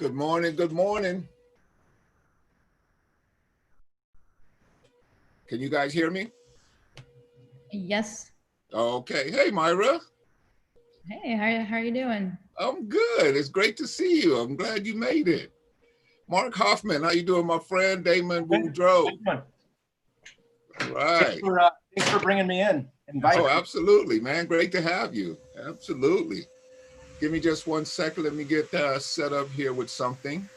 Good morning. Good morning. Can you guys hear me? Yes. Okay. Hey, Myra. Hey, how are you doing? I'm good. It's great to see you. I'm glad you made it. Mark Hoffman, how you doing, my friend? Damon Boudreaux. All right. Thanks for bringing me in. Oh, absolutely, man. Great to have you. Absolutely. Give me just 1 second. Let me get set up here with something.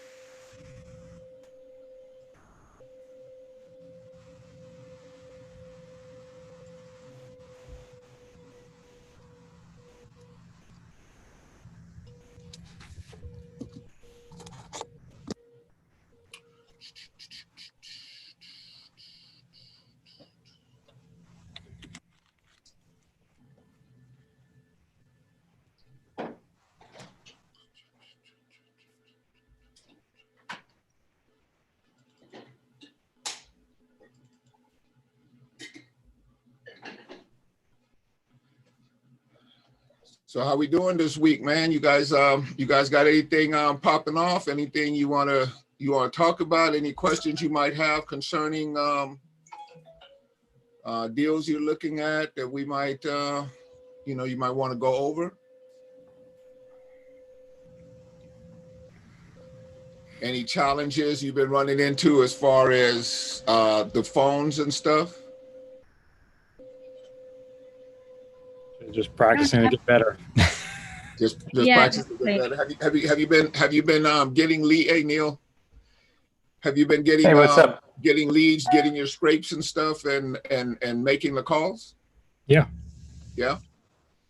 So how we doing this week, man? You guys got anything popping off? Anything you wanna talk about? Any questions you might have concerning deals you're looking at that we might you might want to go over? Any challenges you've been running into as far as the phones and stuff? Just practicing to get better. Just Yeah, practicing to get better. Have you been getting lead? Hey, Neil, have you been getting what's up? Getting leads, getting your scrapes and stuff, and making the calls? Yeah. Yeah.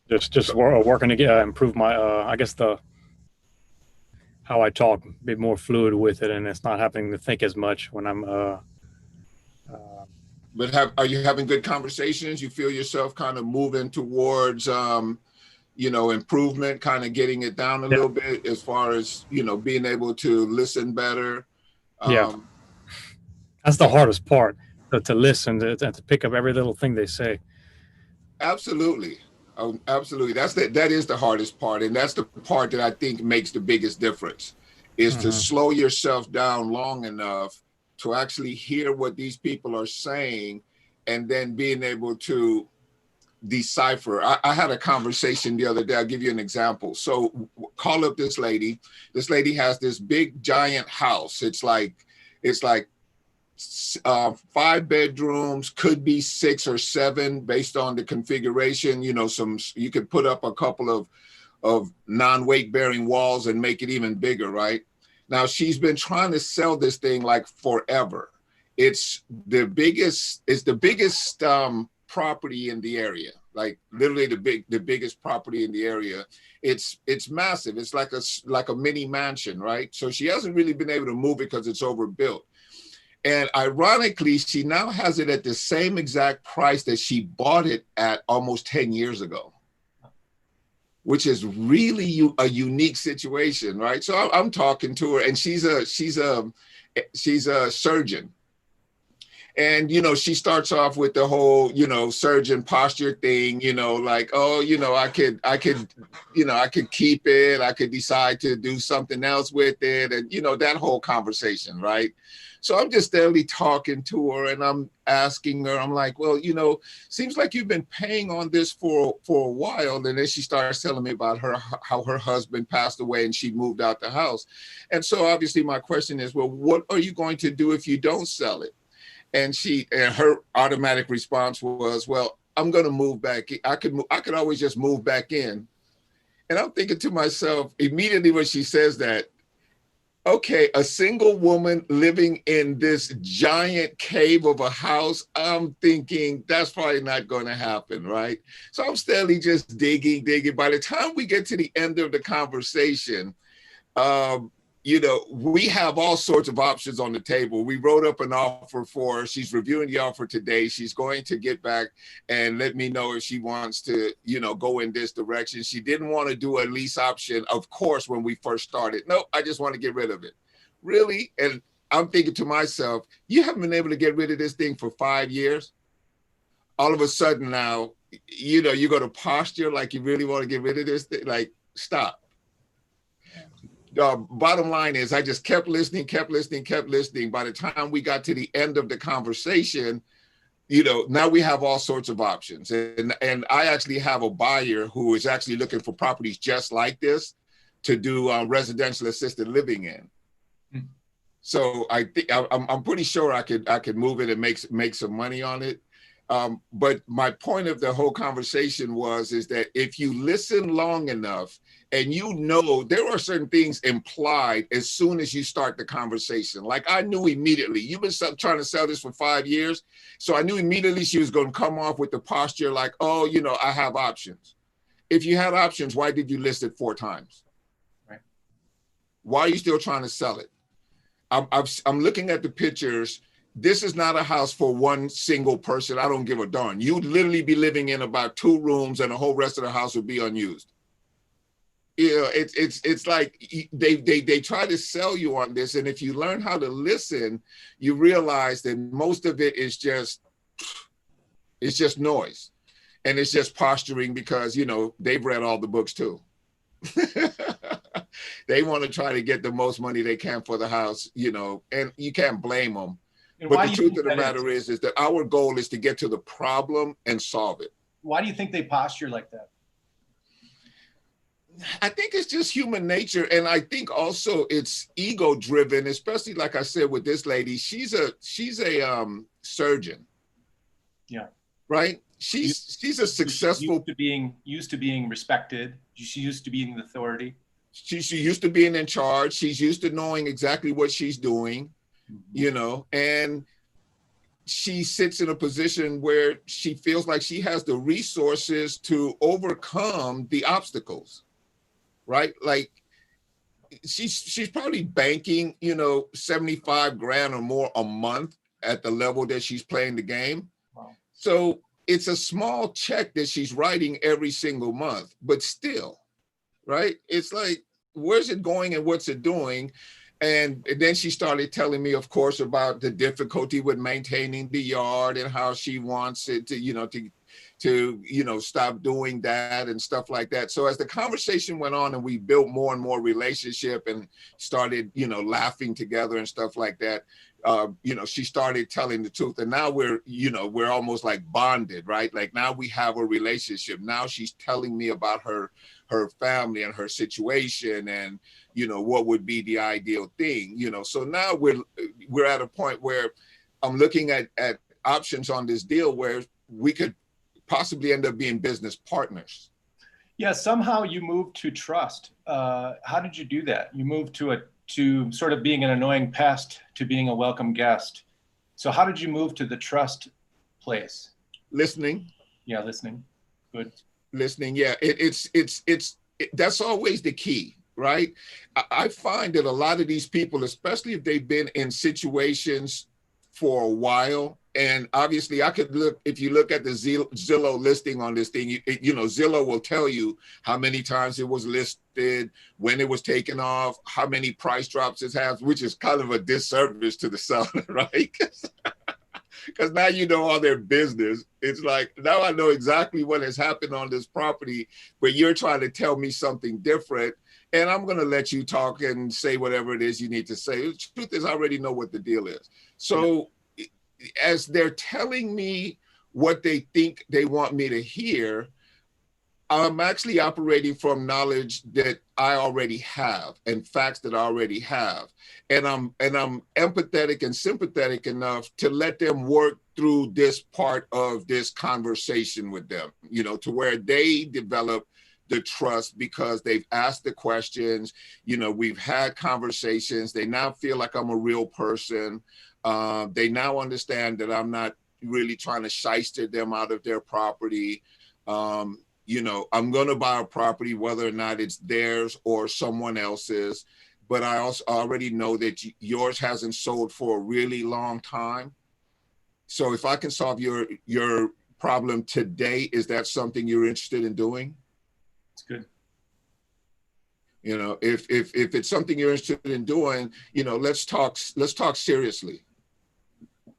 Just working to get improve my I guess how I talk, be more fluid with it, and it's not having to think as much when I'm But are you having good conversations? You feel yourself kind of moving towards improvement, kind of getting it down a little bit as far as being able to listen better? That's the hardest part, to listen and to pick up every little thing they say. Absolutely. Oh, absolutely. That is the hardest part, and that's the part that I think makes the biggest difference, is to slow yourself down long enough to actually hear what these people are saying, and then being able to decipher. I had a conversation the other day. I'll give you an example. So call up this lady. This lady has this big giant house. It's like 5 bedrooms, could be 6 or 7 based on the configuration. You could put up a couple of non-weight bearing walls and make it even bigger, right? Now she's been trying to sell this thing like forever. It's the biggest property in the area, like literally the biggest property in the area. It's massive. It's like a mini mansion, right? So she hasn't really been able to move it because it's overbuilt. And ironically, she now has it at the same exact price that she bought it at almost 10 years ago, which is really a unique situation, right? So I'm talking to her, and she's a surgeon. And, she starts off with the whole, surgeon posture thing, like, oh, I could keep it. I could decide to do something else with it. And, that whole conversation, right? So I'm just steadily talking to her, and I'm asking her, I'm like, well, seems like you've been paying on this for a while. And then she starts telling me about how her husband passed away and she moved out the house. And so obviously my question is, well, what are you going to do if you don't sell it? And her automatic response was, well, I'm going to move back. I could always just move back in. And I'm thinking to myself immediately when she says that, okay, a single woman living in this giant cave of a house, I'm thinking that's probably not going to happen, right? So I'm steadily just digging. By the time we get to the end of the conversation, we have all sorts of options on the table. We wrote up an offer for her. She's reviewing the offer today. She's going to get back and let me know if she wants to, go in this direction. She didn't want to do a lease option, of course, when we first started. No, I just want to get rid of it. Really? And I'm thinking to myself, you haven't been able to get rid of this thing for 5 years. All of a sudden now, you go to posture like you really want to get rid of this thing. Like, stop. bottom line is I just kept listening. By the time we got to the end of the conversation, now we have all sorts of options. And I actually have a buyer who is actually looking for properties just like this to do residential assisted living in. So I think I'm pretty sure I could move it and make some money on it. But my point of the whole conversation is that if you listen long enough and there are certain things implied as soon as you start the conversation. Like I knew immediately, you've been trying to sell this for 5 years. So I knew immediately she was going to come off with the posture like, oh, I have options. If you had options, why did you list it 4 times? Right. Why are you still trying to sell it? I'm looking at the pictures. This is not a house for one single person. I don't give a darn. You'd literally be living in about 2 rooms and the whole rest of the house would be unused. It's like they try to sell you on this. And if you learn how to listen, you realize that most of it is just noise. And it's just posturing because, they've read all the books too. They want to try to get the most money they can for the house, and you can't blame them. But the truth of the matter is that our goal is to get to the problem and solve it. Why do you think they posture like that? I think it's just human nature. And I think also it's ego driven, especially like I said, with this lady, she's a surgeon. Yeah. Right. She's a successful used to being respected. She's used to being the authority. She's used to being in charge. She's used to knowing exactly what she's doing, and she sits in a position where she feels like she has the resources to overcome the obstacles, right? Like she's probably banking, 75 grand or more a month at the level that she's playing the game. Wow. So it's a small check that she's writing every single month, but still, right? It's like, where's it going and what's it doing? And then she started telling me, of course, about the difficulty with maintaining the yard and how she wants it to stop doing that and stuff like that. So as the conversation went on and we built more and more relationship and started, laughing together and stuff like that, she started telling the truth. And now we're almost like bonded, right? Like now we have a relationship. Now she's telling me about her family and her situation and, what would be the ideal thing, So now we're at a point where I'm looking at options on this deal where we could possibly end up being business partners. Yeah, somehow you moved to trust. How did you do that? You moved to sort of being an annoying pest to being a welcome guest. So how did you move to the trust place? Listening. Yeah, listening. Good. Listening. Yeah, that's always the key, right? I find that a lot of these people, especially if they've been in situations for a while, and obviously if you look at the Zillow listing on this thing, Zillow will tell you how many times it was listed, when it was taken off, how many price drops it has, which is kind of a disservice to the seller, right? Because now you know all their business. It's like, now I know exactly what has happened on this property, but you're trying to tell me something different. And I'm going to let you talk and say whatever it is you need to say. The truth is, I already know what the deal is. So as they're telling me what they think they want me to hear, I'm actually operating from knowledge that I already have and facts that I already have. And I'm empathetic and sympathetic enough to let them work through this part of this conversation with them, to where they develop the trust because they've asked the questions, we've had conversations. They now feel like I'm a real person. They now understand that I'm not really trying to shyster them out of their property. I'm going to buy a property, whether or not it's theirs or someone else's, but I also already know that yours hasn't sold for a really long time. So if I can solve your problem today, is that something you're interested in doing? It's good. If it's something you're interested in doing, let's talk seriously.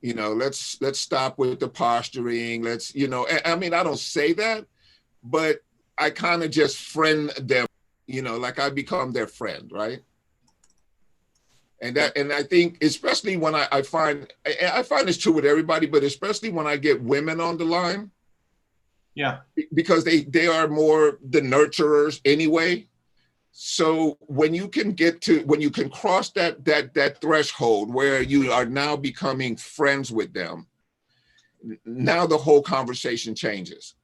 Let's stop with the posturing. I don't say that, but I kind of just friend them, like I become their friend, right? And I think especially when I find it's true with everybody, but especially when I get women on the line, Yeah. because they are more the nurturers anyway. So when you can cross that threshold where you are now becoming friends with them, now the whole conversation changes.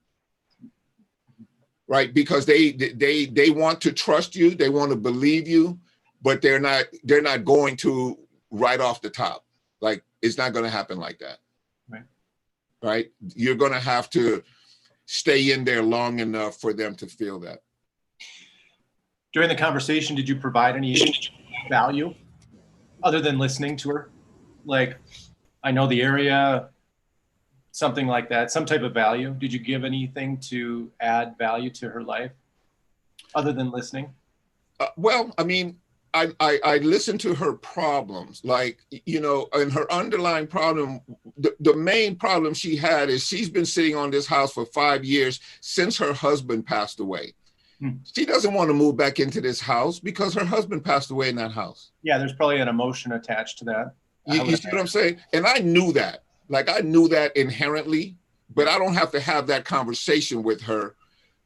Right? Because they want to trust you, they want to believe you, but they're not going to right off the top. Like, it's not going to happen like that. Right? You're going to have to stay in there long enough for them to feel that. During the conversation, did you provide any value other than listening to her? Like, I know the area, something like that, some type of value. Did you give anything to add value to her life other than listening? Well, I mean, I listened to her problems, like, and her underlying problem, the main problem she had is she's been sitting on this house for 5 years since her husband passed away. She doesn't want to move back into this house because her husband passed away in that house. Yeah, there's probably an emotion attached to that. You see what I'm saying? And I knew that. Like, I knew that inherently, but I don't have to have that conversation with her.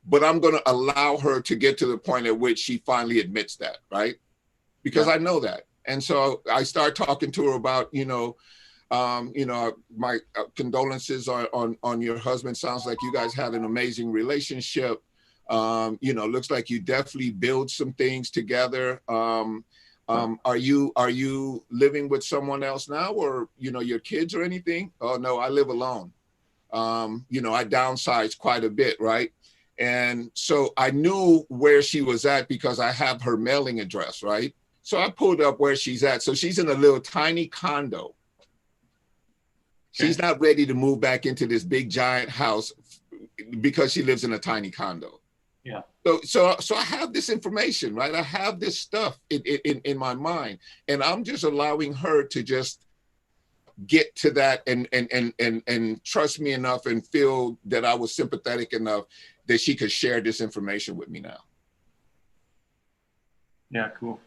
But I'm going to allow her to get to the point at which she finally admits that, right? Because I know that. And so I start talking to her about, my condolences on your husband. Sounds like you guys had an amazing relationship. Looks like you definitely build some things together. Are you living with someone else now, or, your kids or anything? Oh, no, I live alone. I downsized quite a bit, right? And so I knew where she was at because I have her mailing address, right? So I pulled up where she's at. So she's in a little tiny condo. She's not ready to move back into this big giant house because she lives in a tiny condo. Yeah. So I have this information, right? I have this stuff in my mind, and I'm just allowing her to just get to that and trust me enough and feel that I was sympathetic enough that she could share this information with me now. Yeah, cool.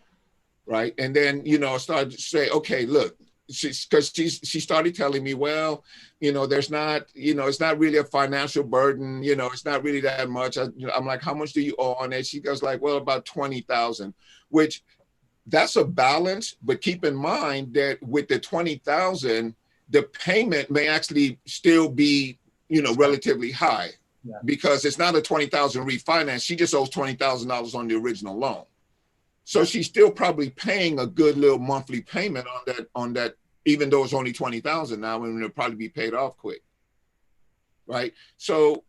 Right. And then, I started to say, okay, look, she started telling me, well, there's not, it's not really a financial burden, it's not really that much. I'm like, how much do you owe on it? She goes like, well, about 20,000, which that's a balance. But keep in mind that with the 20,000, the payment may actually still be, relatively high, because it's not a 20,000 refinance. She just owes $20,000 on the original loan. So she's still probably paying a good little monthly payment on that, even though it's only 20,000 now, and it'll probably be paid off quick. Right. So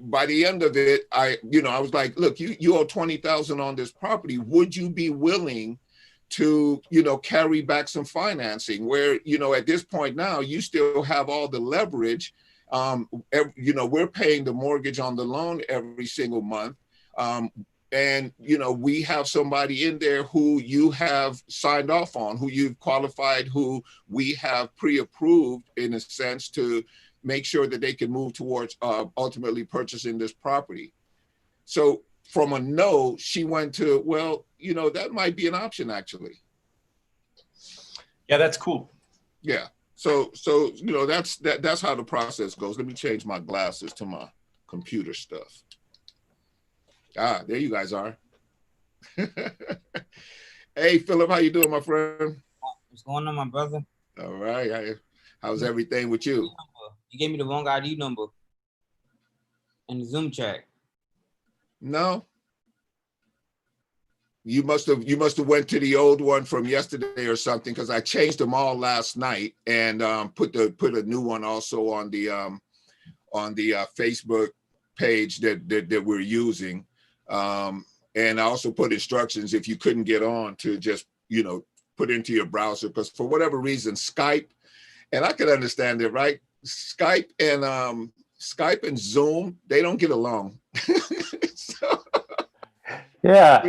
by the end of it, I was like, look, you owe 20,000 on this property. Would you be willing to, carry back some financing where, at this point now, you still have all the leverage. We're paying the mortgage on the loan every single month. And, we have somebody in there who you have signed off on, who you've qualified, who we have pre-approved in a sense to make sure that they can move towards ultimately purchasing this property. So from a no, she went to, well, that might be an option actually. Yeah, that's cool. Yeah. So that's how the process goes. Let me change my glasses to my computer stuff. Ah, there you guys are. Hey, Philip, how you doing, my friend? What's going on, my brother? All right. How's everything with you? You gave me the wrong ID number in the Zoom chat. No. You must have went to the old one from yesterday or something, because I changed them all last night and put a new one also on the Facebook page that we're using. And I also put instructions if you couldn't get on to just, put into your browser, because for whatever reason, Skype, and I could understand it, right? Skype and Zoom, they don't get along. So, yeah.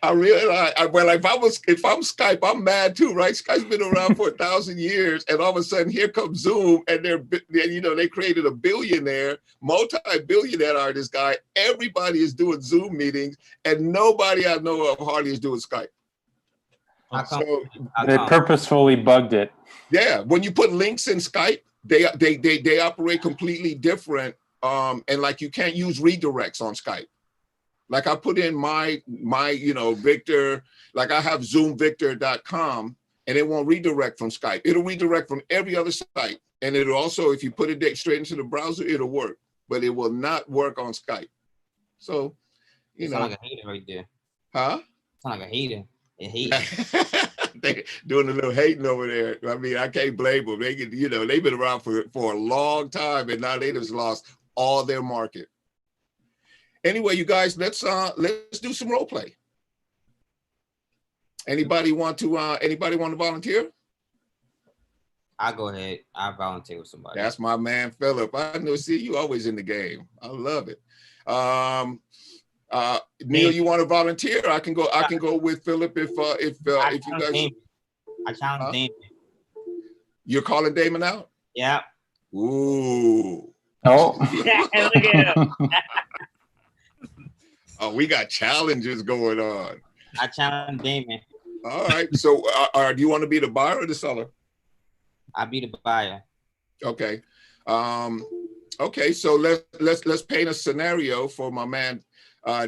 I realize, if I'm Skype, I'm mad too, right? Skype's been around for 1,000 years, and all of a sudden here comes Zoom, and they created a billionaire, multi-billionaire artist guy. Everybody is doing Zoom meetings, and nobody I know of hardly is doing Skype. How come? So How They come? purposefully bugged it. yeah, when you put links in Skype, they operate completely different. And like you can't use redirects on Skype. Like I put in my Victor, like I have zoomvictor.com, and it won't redirect from Skype. It'll redirect from every other site. And it'll also, if you put it straight into the browser, it'll work, but it will not work on Skype. So, You sound like a hater right there. huh? Sound like a hater. A hater. They doing a little hating over there. I mean, I can't blame them. They can, they've been around for a long time, and now they just lost all their market. Anyway, you guys, let's do some role play. Anybody want to volunteer? I'll go ahead. I'll volunteer with somebody. That's my man, Philip. I know. See, you always in the game. I love it. Neil, you want to volunteer? I can go with Philip if you guys. Damon. I challenge Damon. You're calling Damon out? Yeah. Oh. Ooh. Look at him. Oh, we got challenges going on. I challenge Damon. All right. So, do you want to be the buyer or the seller? I'll be the buyer. Okay. Okay. So let's paint a scenario for my man,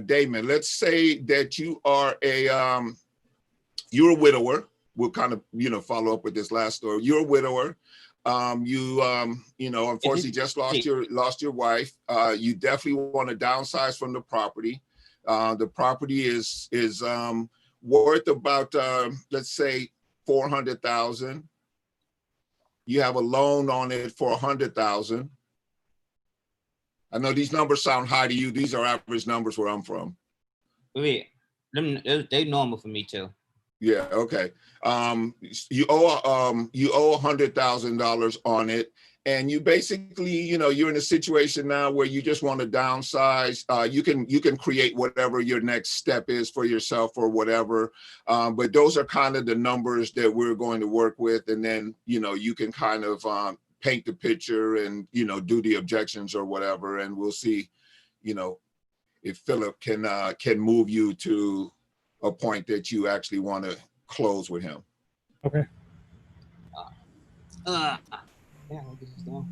Damon. Let's say that you are you're a widower. We'll kind of follow up with this last story. You're a widower. You unfortunately just lost your wife. You definitely want to downsize from the property. The property is worth about let's say $400,000. You have a loan on it for $100,000. I know these numbers sound high to you. These are average numbers where I'm from. Wait, they normal for me too. Yeah. Okay. You owe $100,000 on it, and you basically, you're in a situation now where you just want to downsize. You can create whatever your next step is for yourself or whatever. But those are kind of the numbers that we're going to work with, and then you can kind of paint the picture and do the objections or whatever, and we'll see, if Philip can move you to a point that you actually want to close with him. Okay. Yeah, I'll get this down.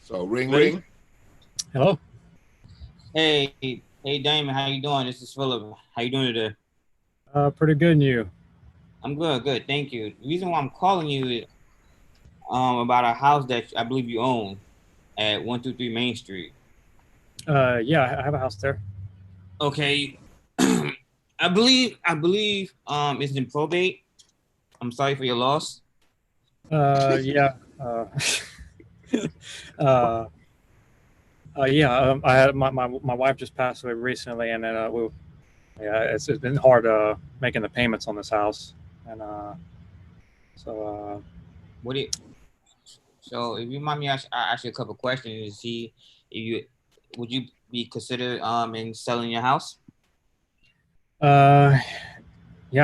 So ring. Hello. Hey, Damon, how you doing? This is Philip. How you doing today? Pretty good, and you? I'm good, thank you. The reason why I'm calling you is about a house that I believe you own at 123 Main Street. Yeah, I have a house there. Okay. I believe it's in probate. I'm sorry for your loss. Yeah. Yeah. I had my wife just passed away recently, and then it's been hard making the payments on this house, and so. So if you mind me, I ask you a couple questions to see if would you be considered in selling your house? Yeah,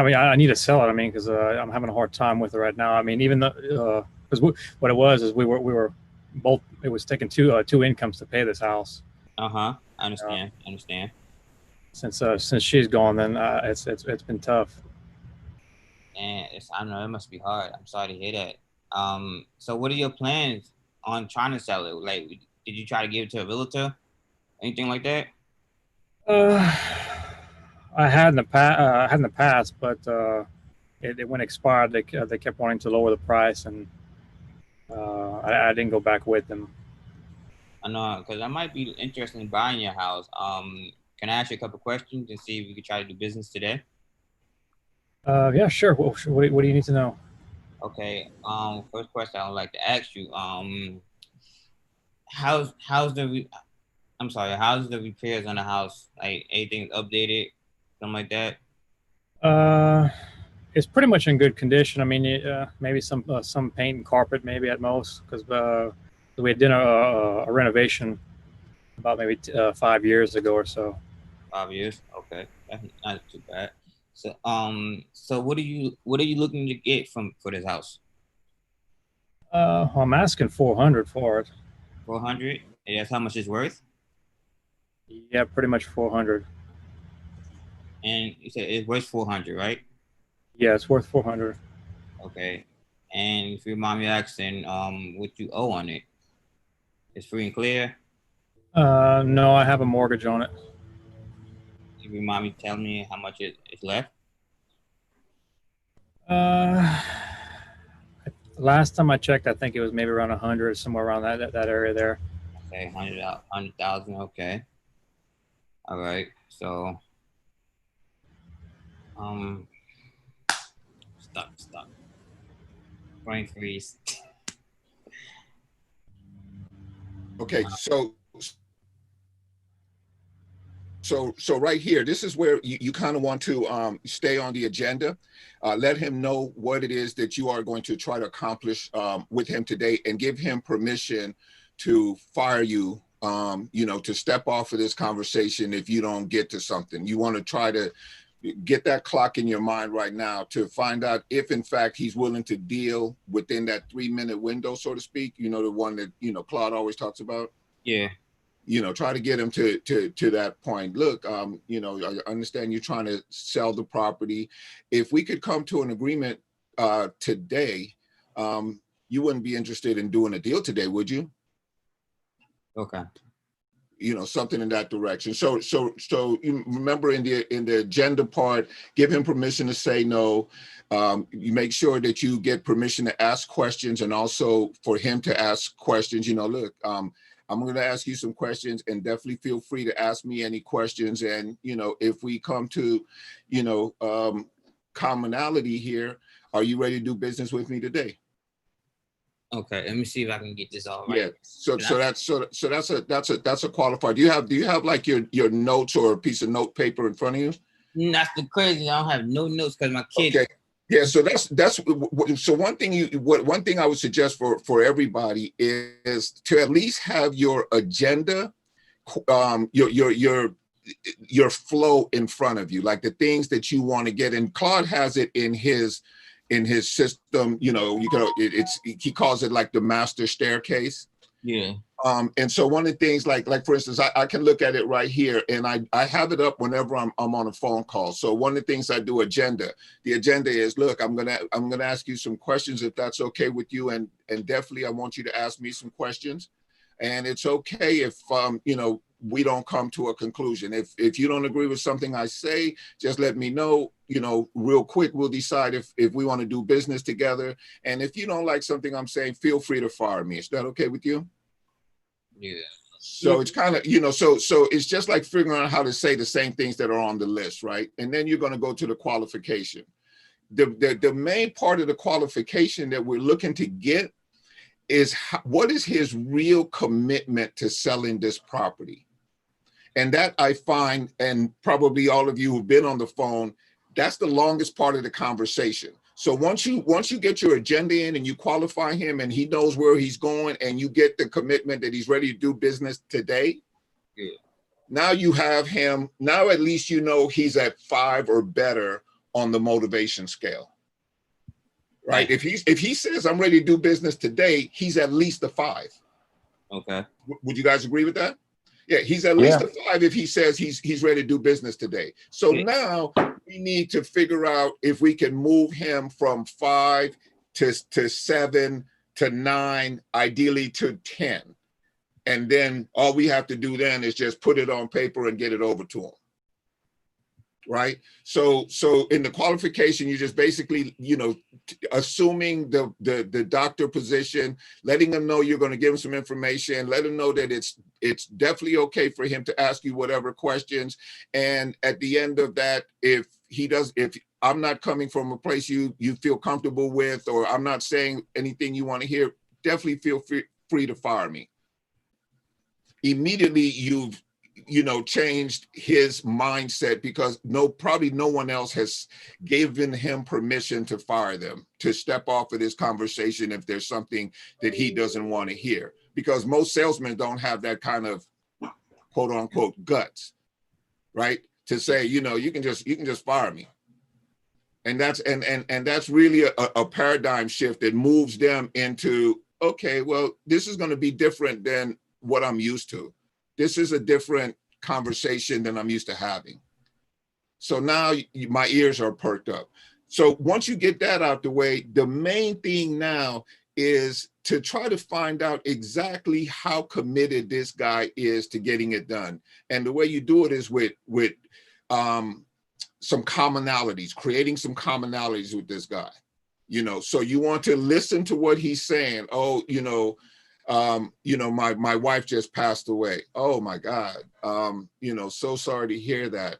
I mean, I need to sell it. I mean, because I'm having a hard time with it right now. I mean, even though because what it was is we were both. It was taking two incomes to pay this house. I understand. Since she's gone, then it's been tough. And I know it must be hard. I'm sorry to hear that. So what are your plans on trying to sell it? Like, did you try to give it to a realtor? Anything like that? I had in the past, but when it expired, they kept wanting to lower the price, and I didn't go back with them. I know, because I might be interested in buying your house. Can I ask you a couple questions and see if we could try to do business today? Yeah, sure. What do you need to know? Okay. First question I would like to ask you. How's the repairs on the house? Like anything updated, something like that? It's pretty much in good condition. I mean, maybe some paint and carpet, maybe at most, because we did a renovation about maybe 5 years ago or so. 5 years? Okay, that's not too bad. So, so what are you looking to get for this house? I'm asking $400 for it. 400? And that's how much it's worth? Yeah, pretty much 400. And you said it's worth 400, right? Yeah, it's worth 400. Okay. And if you mind me asking, what you owe on it? It's free and clear. No, I have a mortgage on it. If you mind me telling me how much is left? Last time I checked, I think it was maybe around 100, somewhere around that area there. Okay, 100,000. Okay. All right. So, stuck. Brain freeze. Okay, so right here, this is where you kind of want to stay on the agenda. Let him know what it is that you are going to try to accomplish with him today, and give him permission to fire you, to step off of this conversation if you don't get to something. You want to try to get that clock in your mind right now to find out if in fact he's willing to deal within that 3-minute window, so to speak, the one that, Claude always talks about. Yeah. Try to get him to that point. Look, I understand you're trying to sell the property. If we could come to an agreement today, you wouldn't be interested in doing a deal today, would you? Okay. Something in that direction. So you remember in the agenda part, give him permission to say no. You make sure that you get permission to ask questions, and also for him to ask questions. Look, I'm going to ask you some questions, and definitely feel free to ask me any questions. And, if we come to, commonality here, are you ready to do business with me today? Okay, let me see if I can get this all right. Yeah. So that's a qualifier. Do you have like your notes or a piece of note paper in front of you? That's the crazy. I don't have no notes because my kid. Okay. Yeah, so that's so one thing I would suggest for everybody is to at least have your agenda, your flow in front of you, like the things that you want to get. And Claude has it in his system. He calls it like the master staircase. Yeah. And so one of the things, like for instance, I can look at it right here, and I have it up whenever I'm on a phone call. So one of the things I do, the agenda is, look, I'm gonna ask you some questions if that's okay with you, and definitely I want you to ask me some questions, and it's okay if we don't come to a conclusion. If you don't agree with something I say, just let me know. Real quick, we'll decide if we want to do business together. And if you don't like something I'm saying, feel free to fire me. Is that okay with you? Yeah. So it's kind of, so it's just like figuring out how to say the same things that are on the list, right? And then you're going to go to the qualification. The main part of the qualification that we're looking to get is what is his real commitment to selling this property? And that I find, and probably all of you who've been on the phone, that's the longest part of the conversation. So once you get your agenda in and you qualify him and he knows where he's going, and you get the commitment that he's ready to do business today, yeah. Now you have him, now at least he's at 5 or better on the motivation scale. Right? If he says I'm ready to do business today, he's at least a 5. Okay. Would you guys agree with that? Yeah, he's at least a 5 if he says he's ready to do business today. So now we need to figure out if we can move him from 5 to 7 to 9, ideally to 10. And then all we have to do then is just put it on paper and get it over to him. Right? So in the qualification, you just basically, assuming the doctor position, letting them know you're going to give him some information, let him know that it's definitely okay for him to ask you whatever questions. And at the end of that, if I'm not coming from a place you feel comfortable with, or I'm not saying anything you want to hear, definitely feel free to fire me. Immediately you've changed his mindset, because probably no one else has given him permission to fire them, to step off of this conversation if there's something that he doesn't want to hear, because most salesmen don't have that kind of quote unquote guts, right? To say, you can just fire me. And that's really a paradigm shift that moves them into, okay, well, this is going to be different than what I'm used to. This is a different conversation than I'm used to having. So now my ears are perked up. So once you get that out the way, the main thing now is to try to find out exactly how committed this guy is to getting it done. And the way you do it is with some commonalities, creating some commonalities with this guy. So you want to listen to what he's saying. Oh, my wife just passed away. Oh my God. So sorry to hear that.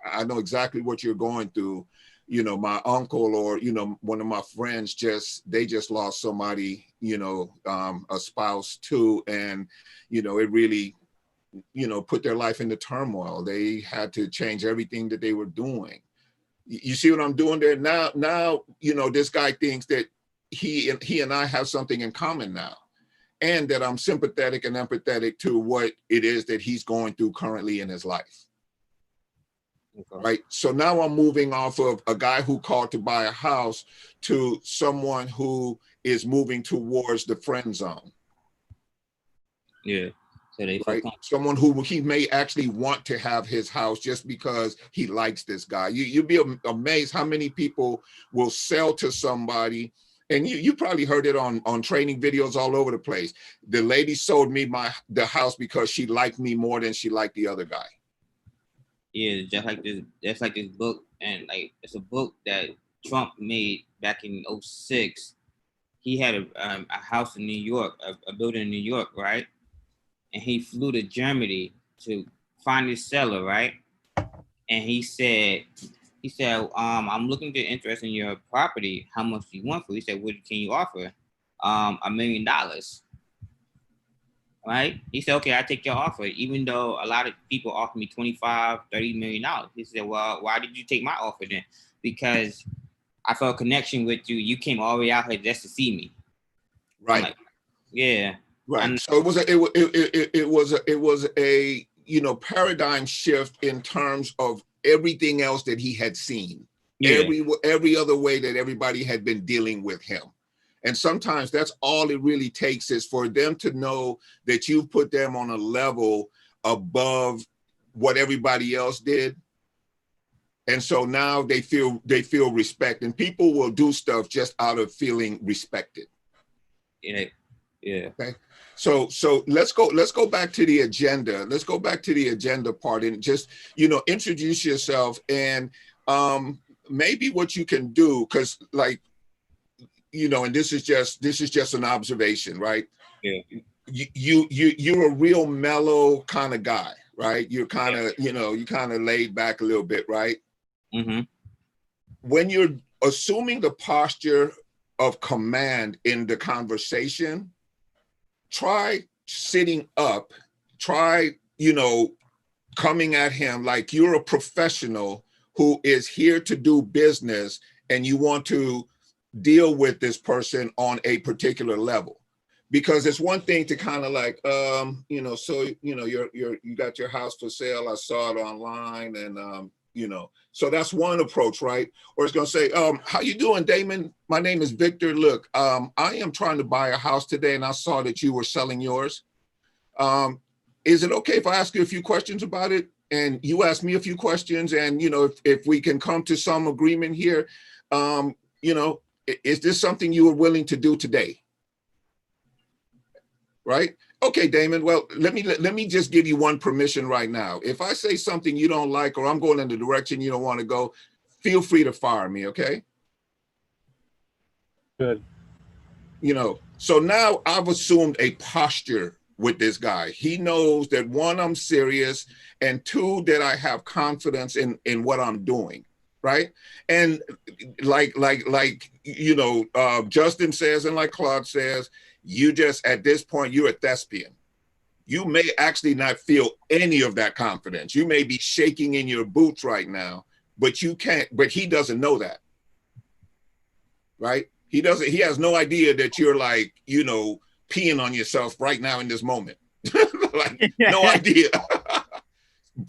I know exactly what you're going through. My uncle or, one of my friends they just lost somebody, a spouse too. And, it really, put their life into turmoil. They had to change everything that they were doing. You see what I'm doing there? Now, this guy thinks that he and I have something in common now, and that I'm sympathetic and empathetic to what it is that he's going through currently in his life. Okay. Right. So now I'm moving off of a guy who called to buy a house to someone who is moving towards the friend zone. Yeah. So they right? Someone who he may actually want to have his house just because he likes this guy. You'd be amazed how many people will sell to somebody. And you probably heard it on training videos all over the place. The lady sold me the house because she liked me more than she liked the other guy. Yeah, just like this book, and like it's a book that Trump made back in 2006. He had a house in New York, a building in New York, right? And he flew to Germany to find his seller, right? And he said, I'm looking to interest in your property. How much do you want for it? He said, what can you offer? $1 million. Right? He said, okay, I take your offer, even though a lot of people offer me $25-30 million. He said, well, why did you take my offer then? Because I felt a connection with you. You came all the way out here just to see me. Right. Like, yeah. Right. So it was a paradigm shift in terms of everything else that he had seen. Yeah. Every other way that everybody had been dealing with him. And sometimes that's all it really takes is for them to know that you've put them on a level above what everybody else did. And so now they feel respect, and people will do stuff just out of feeling respected. Yeah. Yeah. Okay. So let's go back to the agenda. Let's go back to the agenda part and just, introduce yourself and maybe what you can do, because like, and this is just an observation, right? Yeah. You're a real mellow kind of guy, right? You're kind of, you kind of laid back a little bit, right? Mm-hmm. When you're assuming the posture of command in the conversation, try sitting up, try, coming at him like you're a professional who is here to do business and you want to deal with this person on a particular level. Because it's one thing to kind of like, so, you got your house for sale. I saw it online and, so that's one approach, right? Or it's going to say, how you doing, Damon? My name is Victor. Look, I am trying to buy a house today and I saw that you were selling yours. Is it okay if I ask you a few questions about it? And you ask me a few questions and, if we can come to some agreement here, is this something you are willing to do today? Right? Okay, Damon, well, let me just give you one permission right now. If I say something you don't like, or I'm going in the direction you don't want to go, feel free to fire me, okay? Good. So now I've assumed a posture with this guy. He knows that one, I'm serious, and two, that I have confidence in what I'm doing, right? And like Justin says, and like Claude says, you just, at this point, you're a thespian. You may actually not feel any of that confidence. You may be shaking in your boots right now, but he doesn't know that, right? He has no idea that you're like, peeing on yourself right now in this moment. Like, no idea.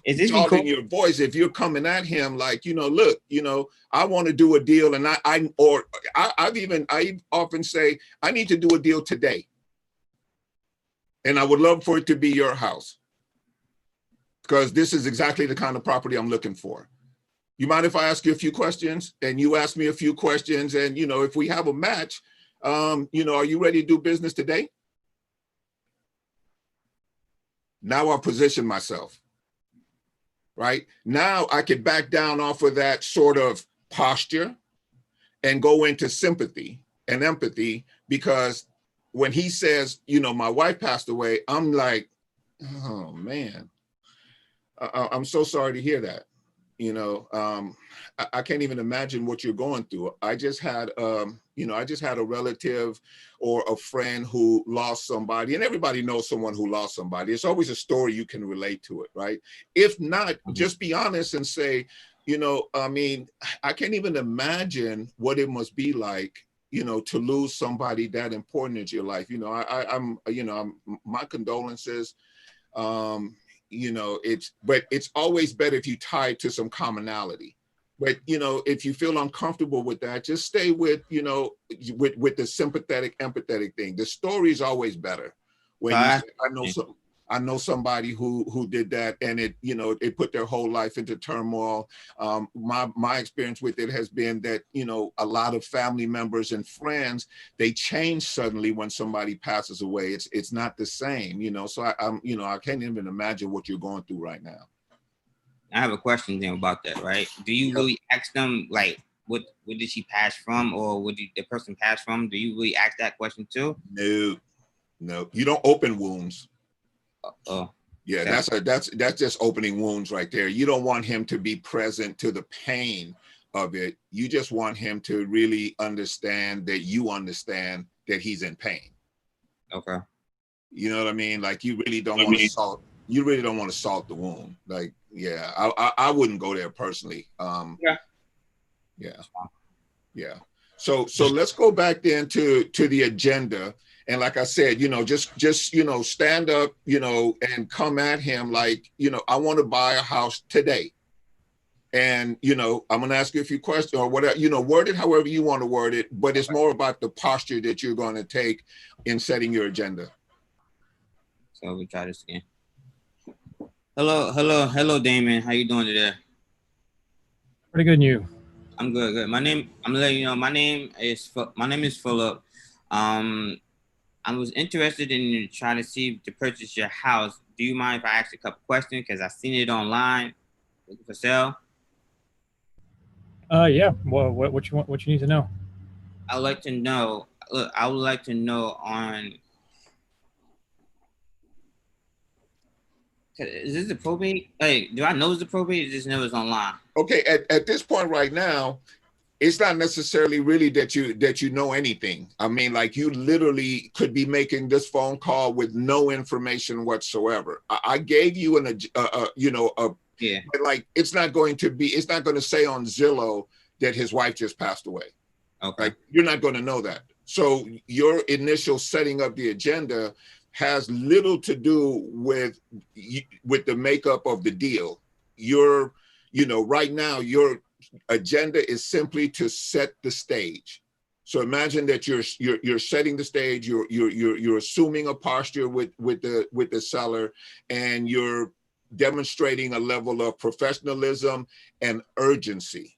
Is this all in your voice if you're coming at him like, look, I want to do a deal, and I often say I need to do a deal today, and I would love for it to be your house. because this is exactly the kind of property I'm looking for. You mind if I ask you a few questions and you ask me a few questions, and if we have a match, are you ready to do business today? Now I'll position myself, right? Now I could back down off of that sort of posture and go into sympathy and empathy, because when he says, my wife passed away, I'm like, oh man, I'm so sorry to hear that. I can't even imagine what you're going through. I just had a relative or a friend who lost somebody, and everybody knows someone who lost somebody. It's always a story you can relate to it, right? If not, just be honest and say, I can't even imagine what it must be like, to lose somebody that important in your life. I'm my condolences. It's always better if you tie it to some commonality. But if you feel uncomfortable with that, just stay with with the sympathetic, empathetic thing. The story is always better when you say, I know somebody who did that, and it put their whole life into turmoil. My experience with it has been that a lot of family members and friends, they change suddenly when somebody passes away. It's not the same, So I can't even imagine what you're going through right now. I have a question then about that, right? Do you really ask them like what did she pass from, or what did the person pass from? Do you really ask that question too? No, you don't open wounds. Oh, yeah, that's just opening wounds right there. You don't want him to be present to the pain of it. You just want him to really understand that you understand that he's in pain. Okay. You know what I mean? Like you really don't want to salt. You really don't want to salt the wound. Like, yeah, I wouldn't go there personally. Yeah. So let's go back then to the agenda. And like I said, just stand up, and come at him like, I want to buy a house today. And, I'm going to ask you a few questions or whatever, word it however you want to word it, but it's more about the posture that you're going to take in setting your agenda. So we try this again. Hello, Damon. How you doing today? Pretty good, and you? I'm good. I'm gonna let you know. My name is Philip. I was interested in trying to see to purchase your house. Do you mind if I ask a couple questions? Because I seen it online looking for sale. Yeah. Well, what you want? What you need to know? I would like to know. Look, I would like to know on. Is this the probate? Hey, do I know it's the probate? Or just know it's online? Okay, at this point right now, it's not necessarily really that you know anything. I mean, like you literally could be making this phone call with no information whatsoever. I gave you yeah. But like it's not going to say on Zillow that his wife just passed away. Okay. Like you're not going to know that. So your initial setting up the agenda has little to do with the makeup of the deal. Right now your agenda is simply to set the stage. So imagine that you're setting the stage. You're assuming a posture with the seller, and you're demonstrating a level of professionalism and urgency.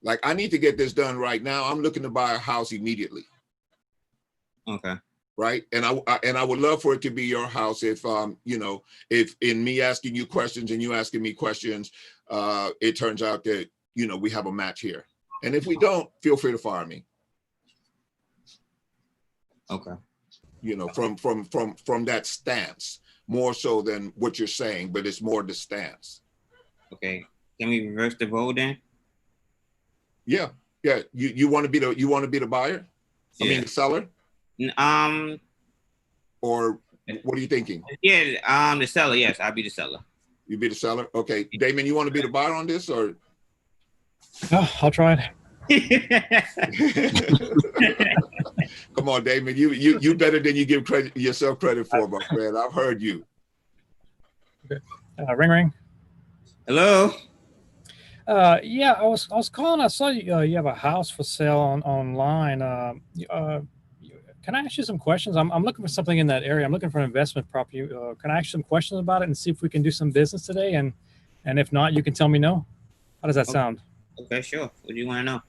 Like, I need to get this done right now. I'm looking to buy a house immediately. Okay. Right. And I would love for it to be your house if if in me asking you questions and you asking me questions, it turns out that we have a match here. And if we don't, feel free to fire me. Okay. From that stance, more so than what you're saying, but it's more the stance. Okay. Can we reverse the role then? Yeah. You want to be the buyer? Yeah. I mean the seller? Or what are you thinking? Yeah, the seller. Yes, I'll be the seller. You be the seller? Okay. Damon, you want to be the buyer on this, or? Oh, I'll try it. Come on, Damon. You better than you give yourself credit for, my friend. I've heard you. Okay. Ring. Hello. Yeah, I was calling. I saw you have a house for sale online. Can I ask you some questions? I'm looking for something in that area. I'm looking for an investment property. Can I ask you some questions about it and see if we can do some business today? And if not, you can tell me no. How does that sound? Okay, sure. What do you want to know?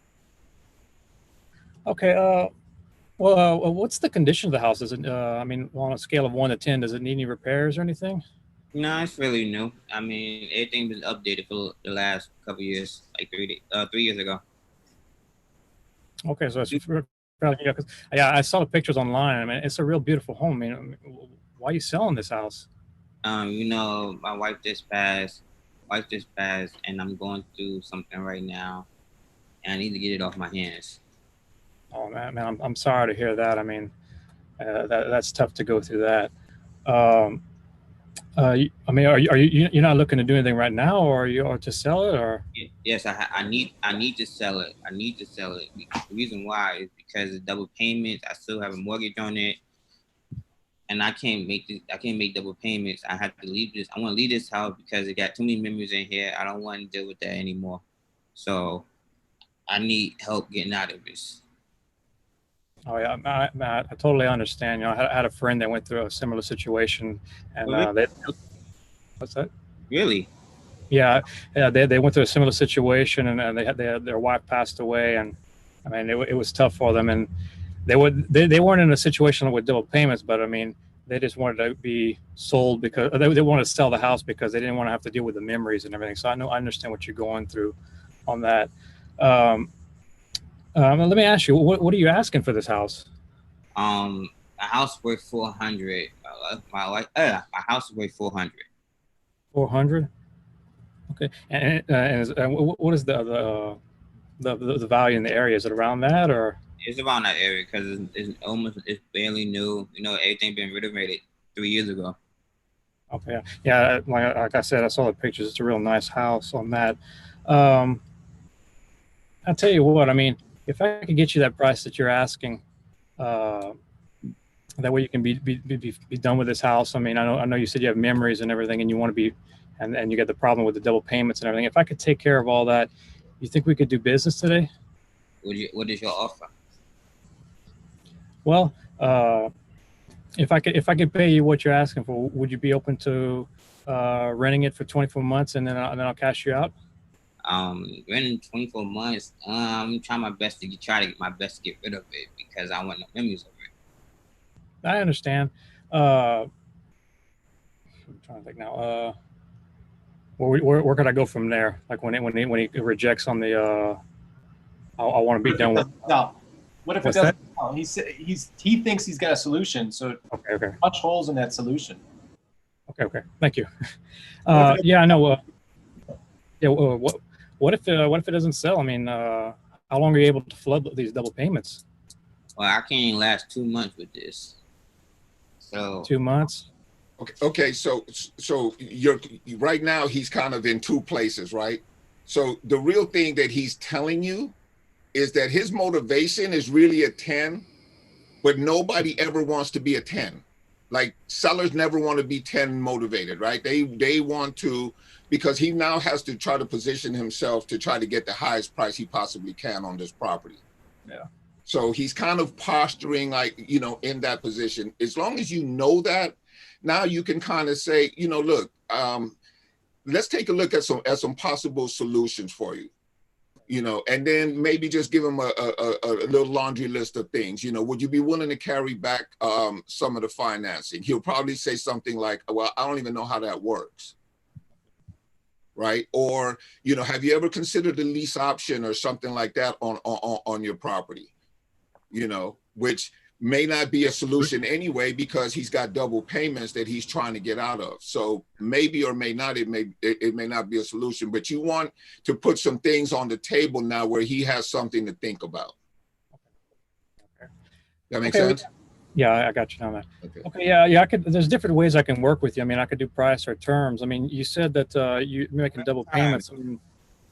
Okay. What's the condition of the house? Is it? I mean, on a scale of 1 to 10, does it need any repairs or anything? No, it's really new. I mean, everything been updated for the last couple years, like 3 years ago. Okay, so it's yeah, 'cause, yeah, I saw the pictures online. I mean, it's a real beautiful home. I mean, why are you selling this house? You know, my wife just passed. And I'm going through something right now, and I need to get it off my hands. Oh man, I'm sorry to hear that. I mean, that's tough to go through that. Um, I mean, you're not looking to do anything right now, or or to sell it, or? Yes, I need to sell it. I need to sell it. The reason why is because of double payments. I still have a mortgage on it, and I can't make double payments. I have to leave this. I want to leave this house because it got too many memories in here. I don't want to deal with that anymore. So I need help getting out of this. Oh yeah, I totally understand. You know, I had a friend that went through a similar situation, and Really? what's that? Really? Yeah, they went through a similar situation, and their wife passed away, and I mean it was tough for them, and they weren't in a situation with double payments, but I mean they just wanted to be sold because they wanted to sell the house because they didn't want to have to deal with the memories and everything. So I understand what you're going through on that. Let me ask you, what are you asking for this house? A house worth 400. My house is worth 400. 400. Okay, and what is the value in the area? Is it around that, or? It's around that area because it's barely new. You know, everything been renovated 3 years ago. Okay, yeah, like I said, I saw the pictures. It's a real nice house on that. I'll tell you what, I mean, if I could get you that price that you're asking, that way you can be done with this house. I mean, I know you said you have memories and everything, and you want to be, and you got the problem with the double payments and everything. If I could take care of all that, you think we could do business today? What is your offer? Well, if I could pay you what you're asking for, would you be open to renting it for 24 months and then I'll cash you out? Renting 24 months. I'm trying my best to get rid of it because I want no memories of it. I understand. I'm trying to think now. Where could I go from there? Like when he rejects on the I want to be done with. No. What if What's it doesn't? No, he thinks he's got a solution. So okay. Punch holes in that solution. Okay. Thank you. Yeah, I know. Yeah. What if it doesn't sell? I mean, how long are you able to flood these double payments? Well, I can't last 2 months with this. So 2 months. Okay. So you're right now he's kind of in two places, right? So the real thing that he's telling you is that his motivation is really a 10, but nobody ever wants to be a 10. Like sellers never want to be 10 motivated, right? They want to, because he now has to try to position himself to try to get the highest price he possibly can on this property. Yeah. So he's kind of posturing like, you know, in that position. As long as you know that, now you can kind of say, you know, look, let's take a look at some possible solutions for you. You know, and then maybe just give him a little laundry list of things. You know, would you be willing to carry back some of the financing? He'll probably say something like, well, I don't even know how that works. Right. Or, you know, have you ever considered the lease option or something like that on your property? You know, which may not be a solution anyway, because he's got double payments that he's trying to get out of. So maybe or may not, it may not be a solution, but you want to put some things on the table now where he has something to think about. Okay. That makes sense? Yeah, I got you on that. Okay, yeah. There's different ways I can work with you. I mean, I could do price or terms. I mean, you said that you're making double payments. I mean,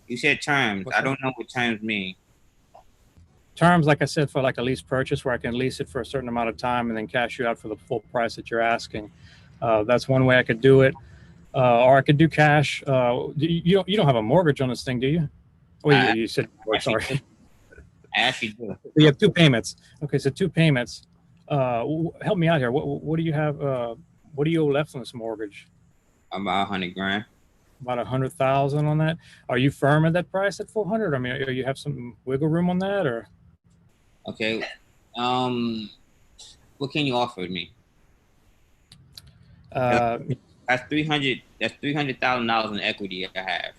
you said terms. I don't know what terms mean. Terms, like I said, for like a lease purchase where I can lease it for a certain amount of time and then cash you out for the full price that you're asking. That's one way I could do it. Or I could do cash. You don't have a mortgage on this thing, do you? Oh, you said, sorry. I actually do. You have 2 payments. Okay, so 2 payments. Help me out here. What do you have? What do you owe left on this mortgage? About 100 grand. About 100,000 on that. Are you firm at that price at 400? I mean, are you have some wiggle room on that, or? Okay. What can you offer me? That's 300. That's $300,000 in equity I have.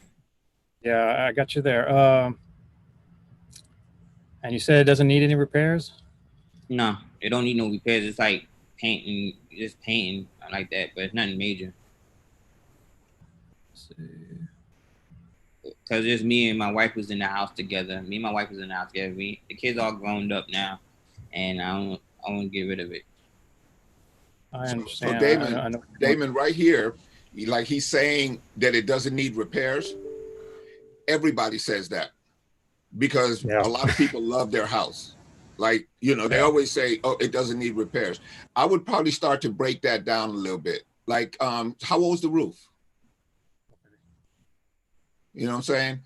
Yeah, I got you there. And you said it doesn't need any repairs? No, it don't need no repairs. It's like painting, just painting like that, but it's nothing major. Let's see. Cause just me and my wife was in the house together. Me and my wife was in the house together. The kids all grown up now, and I want to get rid of it. I understand. So Damon, I know. Damon, right here, like he's saying that it doesn't need repairs. Everybody says that because a lot of people love their house. Like, you know, they always say, oh, it doesn't need repairs. I would probably start to break that down a little bit. Like, how old's the roof? You know what I'm saying?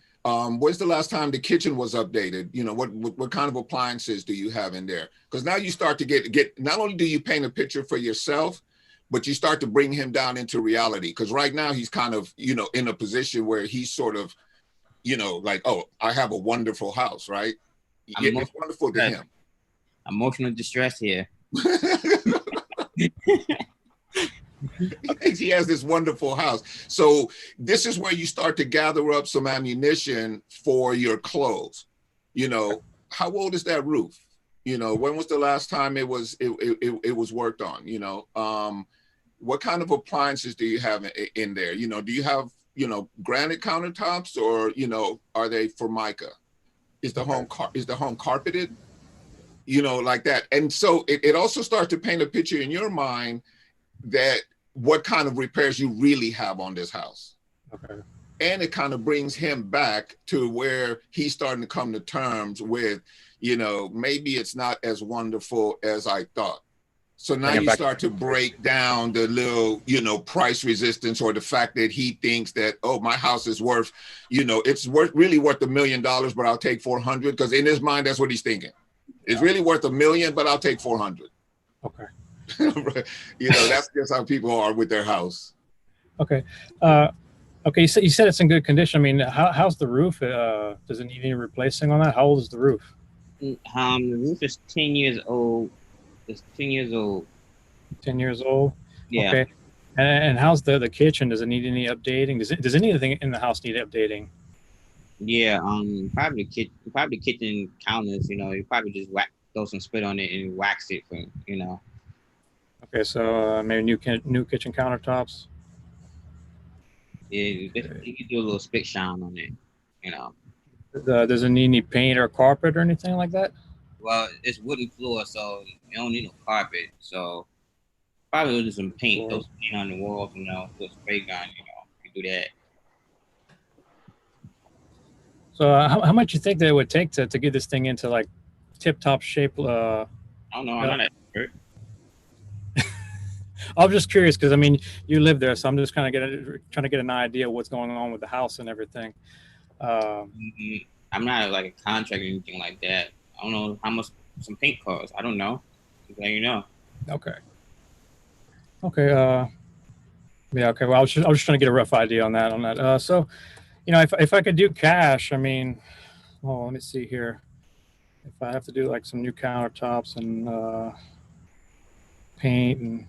When's the last time the kitchen was updated? You know, what kind of appliances do you have in there? Because now you start to get, not only do you paint a picture for yourself, but you start to bring him down into reality. Because right now he's kind of, you know, in a position where he's sort of, you know, like, oh, I have a wonderful house, right? It's wonderful to him. Emotional distress here. He thinks he has this wonderful house. So this is where you start to gather up some ammunition for your clothes. You know, how old is that roof? You know, when was the last time it was worked on? You know, what kind of appliances do you have in there? You know, do you have, you know, granite countertops, or, you know, are they Formica? Is the home carpeted? You know, like that. And so it also starts to paint a picture in your mind that what kind of repairs you really have on this house. Okay. And it kind of brings him back to where he's starting to come to terms with, you know, maybe it's not as wonderful as I thought. So now you start to break down the little, you know, price resistance, or the fact that he thinks that, oh, my house is worth, you know, it's really worth $1 million, but I'll take 400. Because in his mind, that's what he's thinking. It's really worth $1 million, but I'll take 400. Okay. You know, that's just how people are with their house. Okay. Okay. You said it's in good condition. I mean, how's the roof? Does it need any replacing on that? How old is the roof? The roof is 10 years old. It's 10 years old. 10 years old. Yeah. Okay. And how's the kitchen? Does it need any updating? Does anything in the house need updating? Yeah. Probably kitchen counters. You know, you probably just throw some spit on it and wax it for, you know. Okay, so maybe new kitchen countertops. Yeah, you can do a little spit shine on it, you know. Does it need any paint or carpet or anything like that? Well, it's wooden floor, so you don't need no carpet. So probably do some paint, throw some paint on the walls, you know, put a spray gun, you know, you do that. So how much you think that it would take to get this thing into like tip-top shape? I don't know. I'm not an expert. I'm just curious because I mean you live there, so I'm just kind of trying to get an idea of what's going on with the house and everything. I'm not like a contractor or anything like that. I don't know how much some paint costs. I don't know. Just let you know. Okay. Okay. Yeah. Okay. Well, I was just trying to get a rough idea on that. So, you know, if I could do cash, I mean, well, let me see here. If I have to do like some new countertops and paint and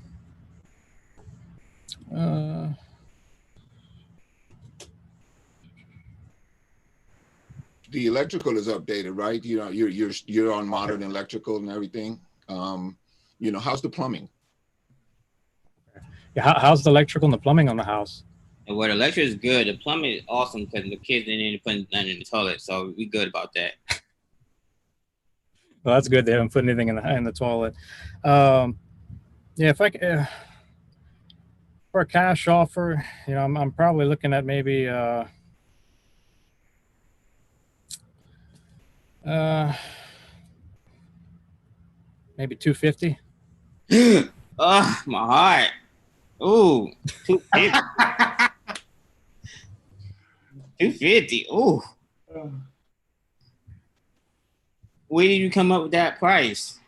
the electrical is updated, right? You know, you're on modern electrical and everything. You know, how's the plumbing? Yeah, how's the electrical and the plumbing on the house? And what electric is good. The plumbing is awesome because the kids didn't put nothing in the toilet, so we good about that. Well, that's good. They haven't put anything in the toilet. Yeah, if I could, for a cash offer, you know, I'm probably looking at maybe maybe 250. Oh, my heart. Ooh, 250. 250. Ooh. Where did you come up with that price?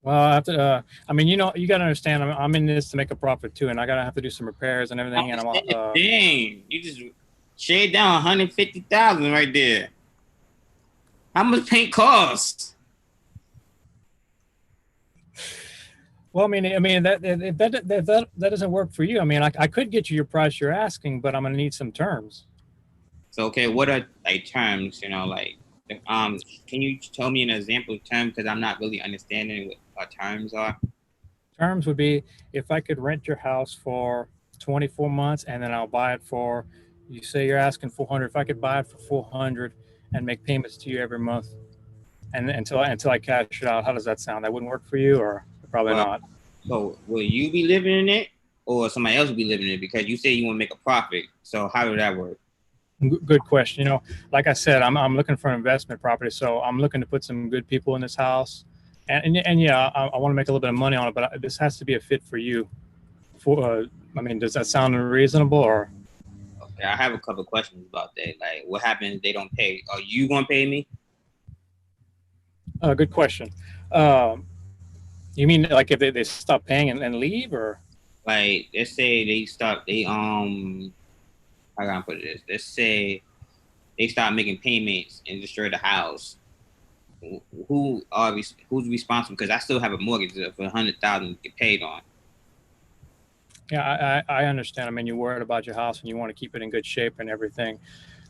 Well, I have to. I mean, you got to understand. I'm in this to make a profit too, and I gotta have to do some repairs and everything. And Dang, you just shaved down 150,000 right there. How much paint costs? Well, I mean that doesn't work for you. I mean, I could get you your price you're asking, but I'm gonna need some terms. So, okay, what are like terms? Can you tell me an example of term, because I'm not really understanding what terms are. Terms would be if I could rent your house for 24 months and then I'll buy it for, you say you're asking 400. If I could buy it for 400 and make payments to you every month, and until I cash it out, how does that sound? That wouldn't work for you, or probably not. So will you be living in it, or somebody else will be living in it? Because you say you want to make a profit. So how would that work? Good question. Like I said, I'm looking for an investment property, so I'm looking to put some good people in this house, and yeah, I want to make a little bit of money on it, but this has to be a fit for you. I mean, does that sound reasonable, or? Okay, I have a couple of questions about that. Like, what happens if they don't pay? Are you gonna pay me? Good question. You mean like if they stop paying and leave, or? Like, let's say how can I put this? Let's say they start making payments and destroy the house. Who's responsible? Because I still have a mortgage for 100,000 to get paid on. Yeah, I understand. I mean, you're worried about your house and you want to keep it in good shape and everything.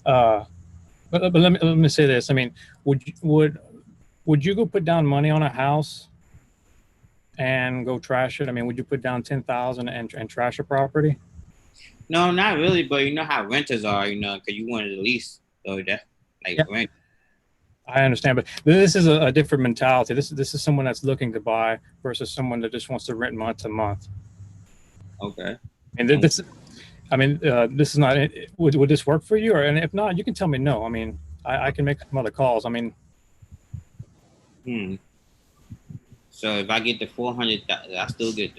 But let me say this. I mean, would you go put down money on a house and go trash it? I mean, would you put down 10,000 and trash a property? No, not really. But you know how renters are, because you wanted to lease, so that's like rent. I understand, but this is a different mentality. This is someone that's looking to buy versus someone that just wants to rent month to month. Okay. And this is not. Would this work for you? Or, and if not, you can tell me no. I mean, I can make some other calls. I mean. So if I get the 400,000, I still get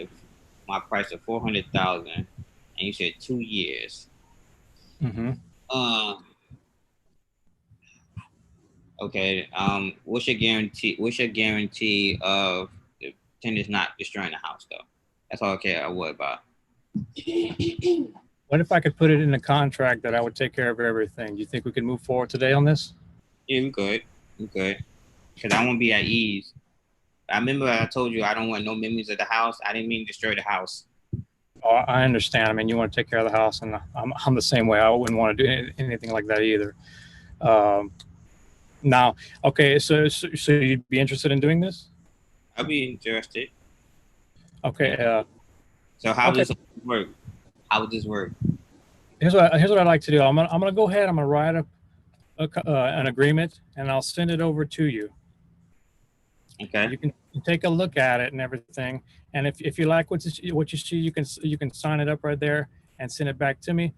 my price of 400,000, and you said 2 years. Mm-hmm. Okay. What's your guarantee? What's your guarantee of the tenants not destroying the house, though? That's all I care about. What if I could put it in a contract that I would take care of everything? Do you think we could move forward today on this? Yeah, we could. Because I want to be at ease. I remember I told you I don't want no memories of the house. I didn't mean to destroy the house. Oh, I understand. I mean, you want to take care of the house, and I'm the same way. I wouldn't want to do anything like that either. Now, okay, so you'd be interested in doing this? I'd be interested. Okay. So how does this work? How would this work? Here's what I'd like to do. I'm gonna go ahead. I'm gonna write up an agreement, and I'll send it over to you. Okay. You can take a look at it and everything. And if you like what you see, you can sign it up right there and send it back to me.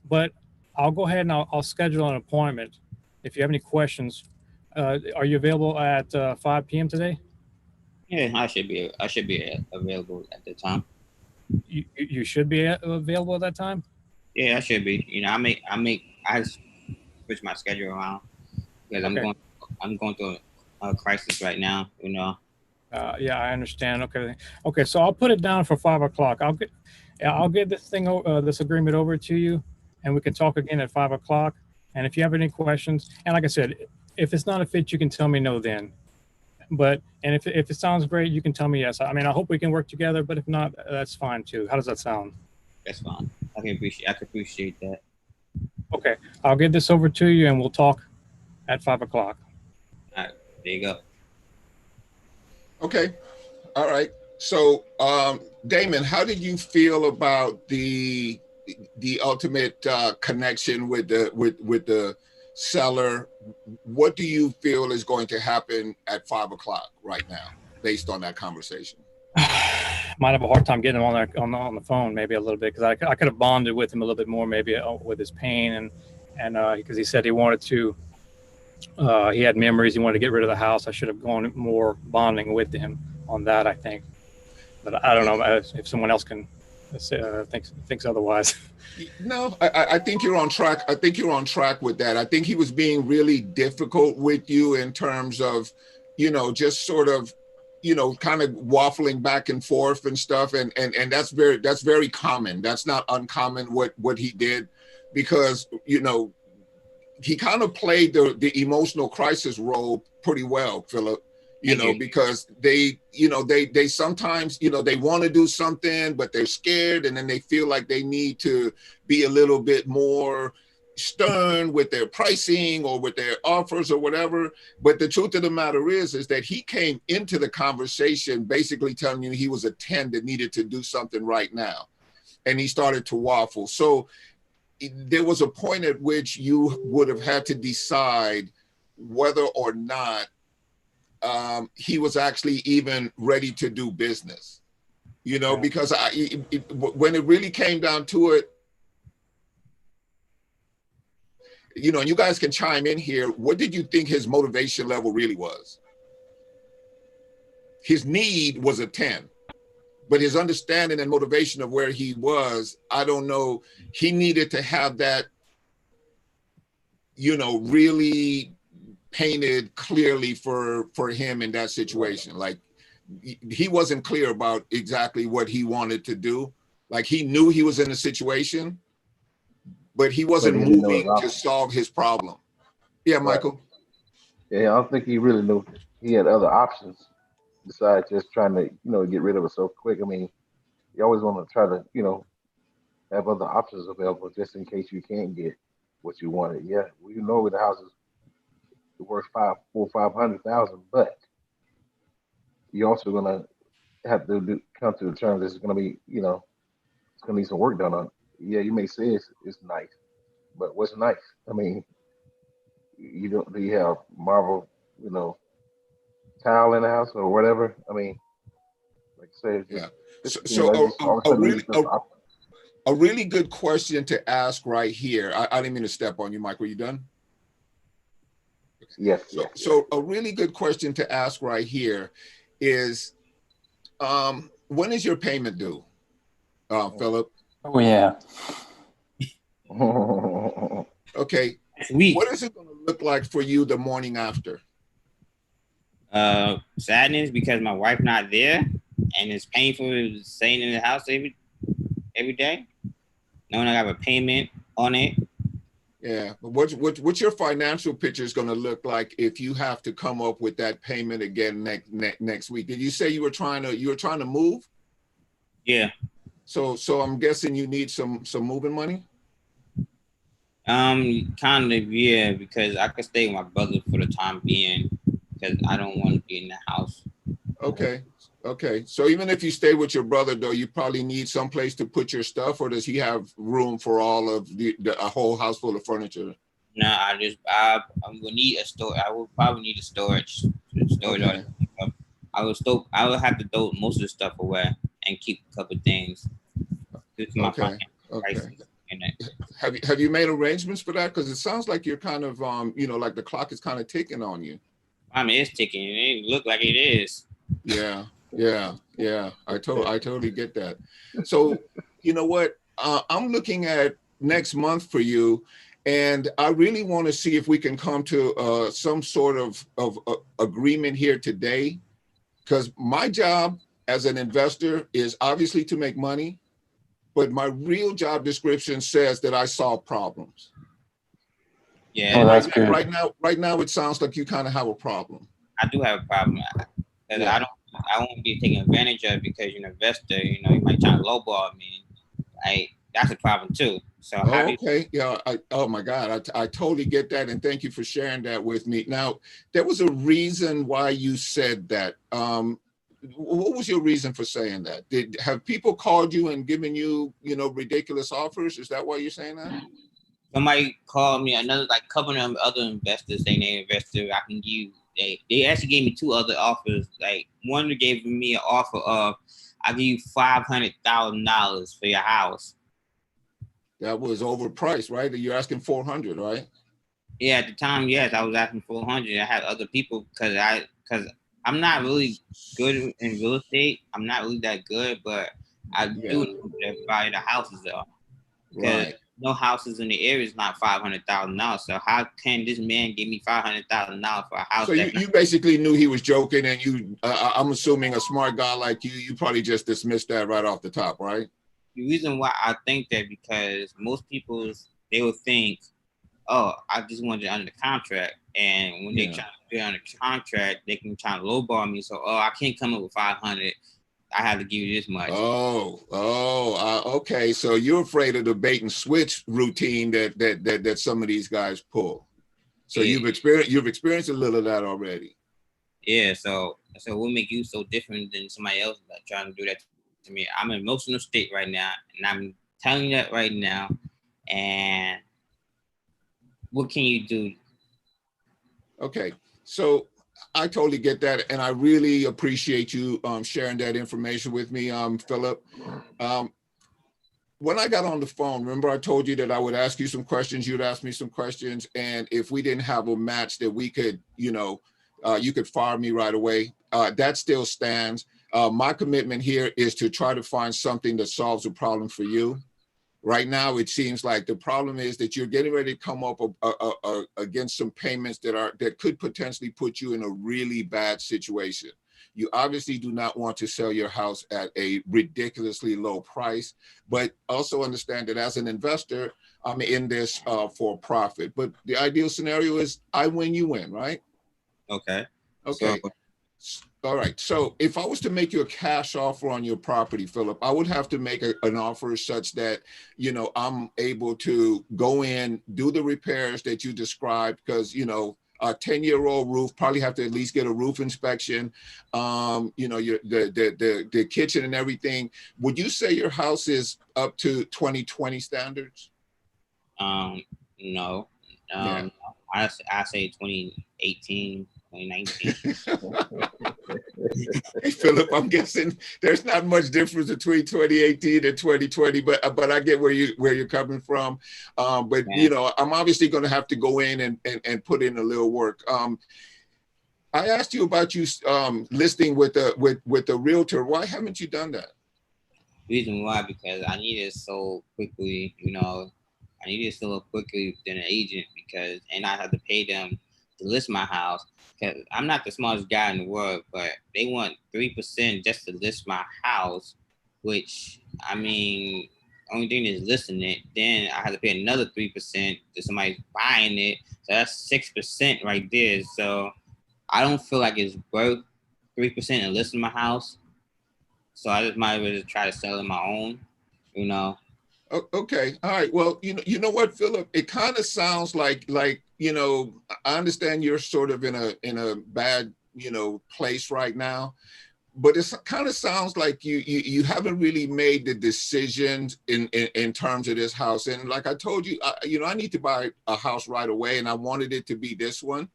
But I'll go ahead and I'll schedule an appointment. If you have any questions, are you available at 5 p.m. today? Yeah, I should be available at the time. You should be available at that time. Yeah, I should be. I switch my schedule around because I'm going through a crisis right now. Yeah, I understand. Okay. So I'll put it down for 5 o'clock. I'll get this this agreement over to you, and we can talk again at 5 o'clock. And if you have any questions, and like I said, if it's not a fit, you can tell me no then. And if it sounds great, you can tell me yes. I mean, I hope we can work together, but if not, that's fine too. How does that sound? That's fine. I can appreciate that. Okay, I'll get this over to you, and we'll talk at 5 o'clock. All right, there you go. Okay, all right. So, Damon, how did you feel about the ultimate connection with the seller? What do you feel is going to happen at 5 o'clock right now, based on that conversation? Might have a hard time getting him on the phone, maybe a little bit, because I could have bonded with him a little bit more, maybe with his pain and because he said he wanted to. He had memories. He wanted to get rid of the house. I should have gone more bonding with him on that, I think. But I don't know if someone else can thinks otherwise. No, I think you're on track. I think you're on track with that. I think he was being really difficult with you in terms of, just sort of kind of waffling back and forth and stuff. And that's very common. That's not uncommon what he did, because, he kind of played the emotional crisis role pretty well, Philip, because they sometimes, they want to do something, but they're scared. And then they feel like they need to be a little bit more stern with their pricing or with their offers or whatever. But the truth of the matter is that he came into the conversation basically telling you he was a 10 that needed to do something right now. And he started to waffle. So there was a point at which you would have had to decide whether or not he was actually even ready to do business, because when it really came down to it, and you guys can chime in here, what did you think his motivation level really was? His need was a 10, but his understanding and motivation of where he was, I don't know. He needed to have that, really painted clearly for him in that situation. Like, he wasn't clear about exactly what he wanted to do. Like, he knew he was in a situation, but he wasn't moving to solve his problem. Yeah, Michael. Yeah, I don't think he really knew he had other options besides just trying to, get rid of it so quick. I mean, you always want to try to, have other options available just in case you can't get what you wanted. Yeah, well, where the house is worth 500,000, but you're also gonna have to come to the terms. This is gonna be, it's gonna need some work done on it. Yeah, you may say it's nice, but what's nice? I mean, you don't do you have marble, tile in the house or whatever? I mean, like I said, a really good question to ask right here. I didn't mean to step on you, Mike. Were you done? Yes. So a really good question to ask right here is, when is your payment due, Philip? Oh yeah. Okay. What is it going to look like for you the morning after? Sadness, because my wife not there, and it's painful staying in the house every day, knowing I have a payment on it. Yeah, but what's your financial picture is going to look like if you have to come up with that payment again next week? Did you say you were trying to move? Yeah. So I'm guessing you need some moving money. Kind of, yeah, because I could stay with my brother for the time being, because I don't want to be in the house. Okay. So even if you stay with your brother, though, you probably need some place to put your stuff, or does he have room for all of a whole house full of furniture? No, I'm gonna need a store. I will probably need a storage. Okay. I will have to throw most of the stuff away and keep a couple things. Okay. Have you made arrangements for that? Because it sounds like you're kind of like the clock is kind of ticking on you. I mean, it's ticking. It look like it is. Yeah. I totally get that. So, you know what? I'm looking at next month for you, and I really want to see if we can come to some sort of agreement here today, because my job as an investor is obviously to make money, but my real job description says that I solve problems. Yeah. Oh, that's good. Right now, it sounds like you kind of have a problem. I do have a problem. Yeah. I won't be taken advantage of because you're an investor. You might try to lowball me. That's a problem too. So okay, yeah. Oh my God, I totally get that, and thank you for sharing that with me. Now, there was a reason why you said that. What was your reason for saying that? Have people called you and given you, ridiculous offers? Is that why you're saying that? Somebody called me, another couple of other investors, they investor I can use. They actually gave me two other offers. Like, one gave me an offer of, I'll give you $500,000 for your house. That was overpriced, right? You're asking 400, right? Yeah, at the time, yes, I was asking 400. I had other people because I'm not really good in real estate. I'm not really that good, but I do buy the houses though. Right. no houses in the area is not $500,000. So how can this man give me $500,000 for a house? So you basically knew he was joking, and you, I'm assuming a smart guy like you probably just dismissed that right off the top, right? The reason why I think that, because most people, they will think, oh, I just wanted it under the contract. And when they try to be on the contract, they can try to lowball me. So, oh, I can't come up with 500. I have to give you this much. Okay. So you're afraid of the bait and switch routine that some of these guys pull. So you've experienced a little of that already. Yeah. So what make you so different than somebody else that trying to do that to me? I'm in an emotional state right now, and I'm telling you that right now. And what can you do? Okay. So I totally get that, and I really appreciate you sharing that information with me, Philip. When I got on the phone, remember I told you that I would ask you some questions, you'd ask me some questions, and if we didn't have a match that we could, you could fire me right away. That still stands. My commitment here is to try to find something that solves a problem for you. Right now, it seems like the problem is that you're getting ready to come up against some payments that could potentially put you in a really bad situation. You obviously do not want to sell your house at a ridiculously low price, but also understand that as an investor, I'm in this for profit. But the ideal scenario is I win, you win, right? Okay. Okay. All right. So if I was to make you a cash offer on your property, Philip, I would have to make an offer such that, I'm able to go in, do the repairs that you described, because, a 10-year-old roof, probably have to at least get a roof inspection, the kitchen and everything. Would you say your house is up to 2020 standards? No. Yeah. I say 2018. 2019. Hey, Philip, I'm guessing there's not much difference between 2018 and 2020, but I get where you're coming from. But I'm obviously going to have to go in and put in a little work. I asked you about you listing with the realtor. Why haven't you done that? Reason why, because I need it so quickly. I need it so quickly than an agent, and I have to pay them to list my house. Because I'm not the smartest guy in the world, but they want 3% just to list my house, which, only thing is listing it. Then I have to pay another 3% to somebody buying it. So that's 6% right there. So I don't feel like it's worth 3% and listing my house. So I just might as well just try to sell it my own, Okay. All right. Well, you know what, Philip? It kind of sounds like I understand you're sort of in a bad place right now, but it kind of sounds like you haven't really made the decisions in terms of this house. And like I told you, I need to buy a house right away, and I wanted it to be this one.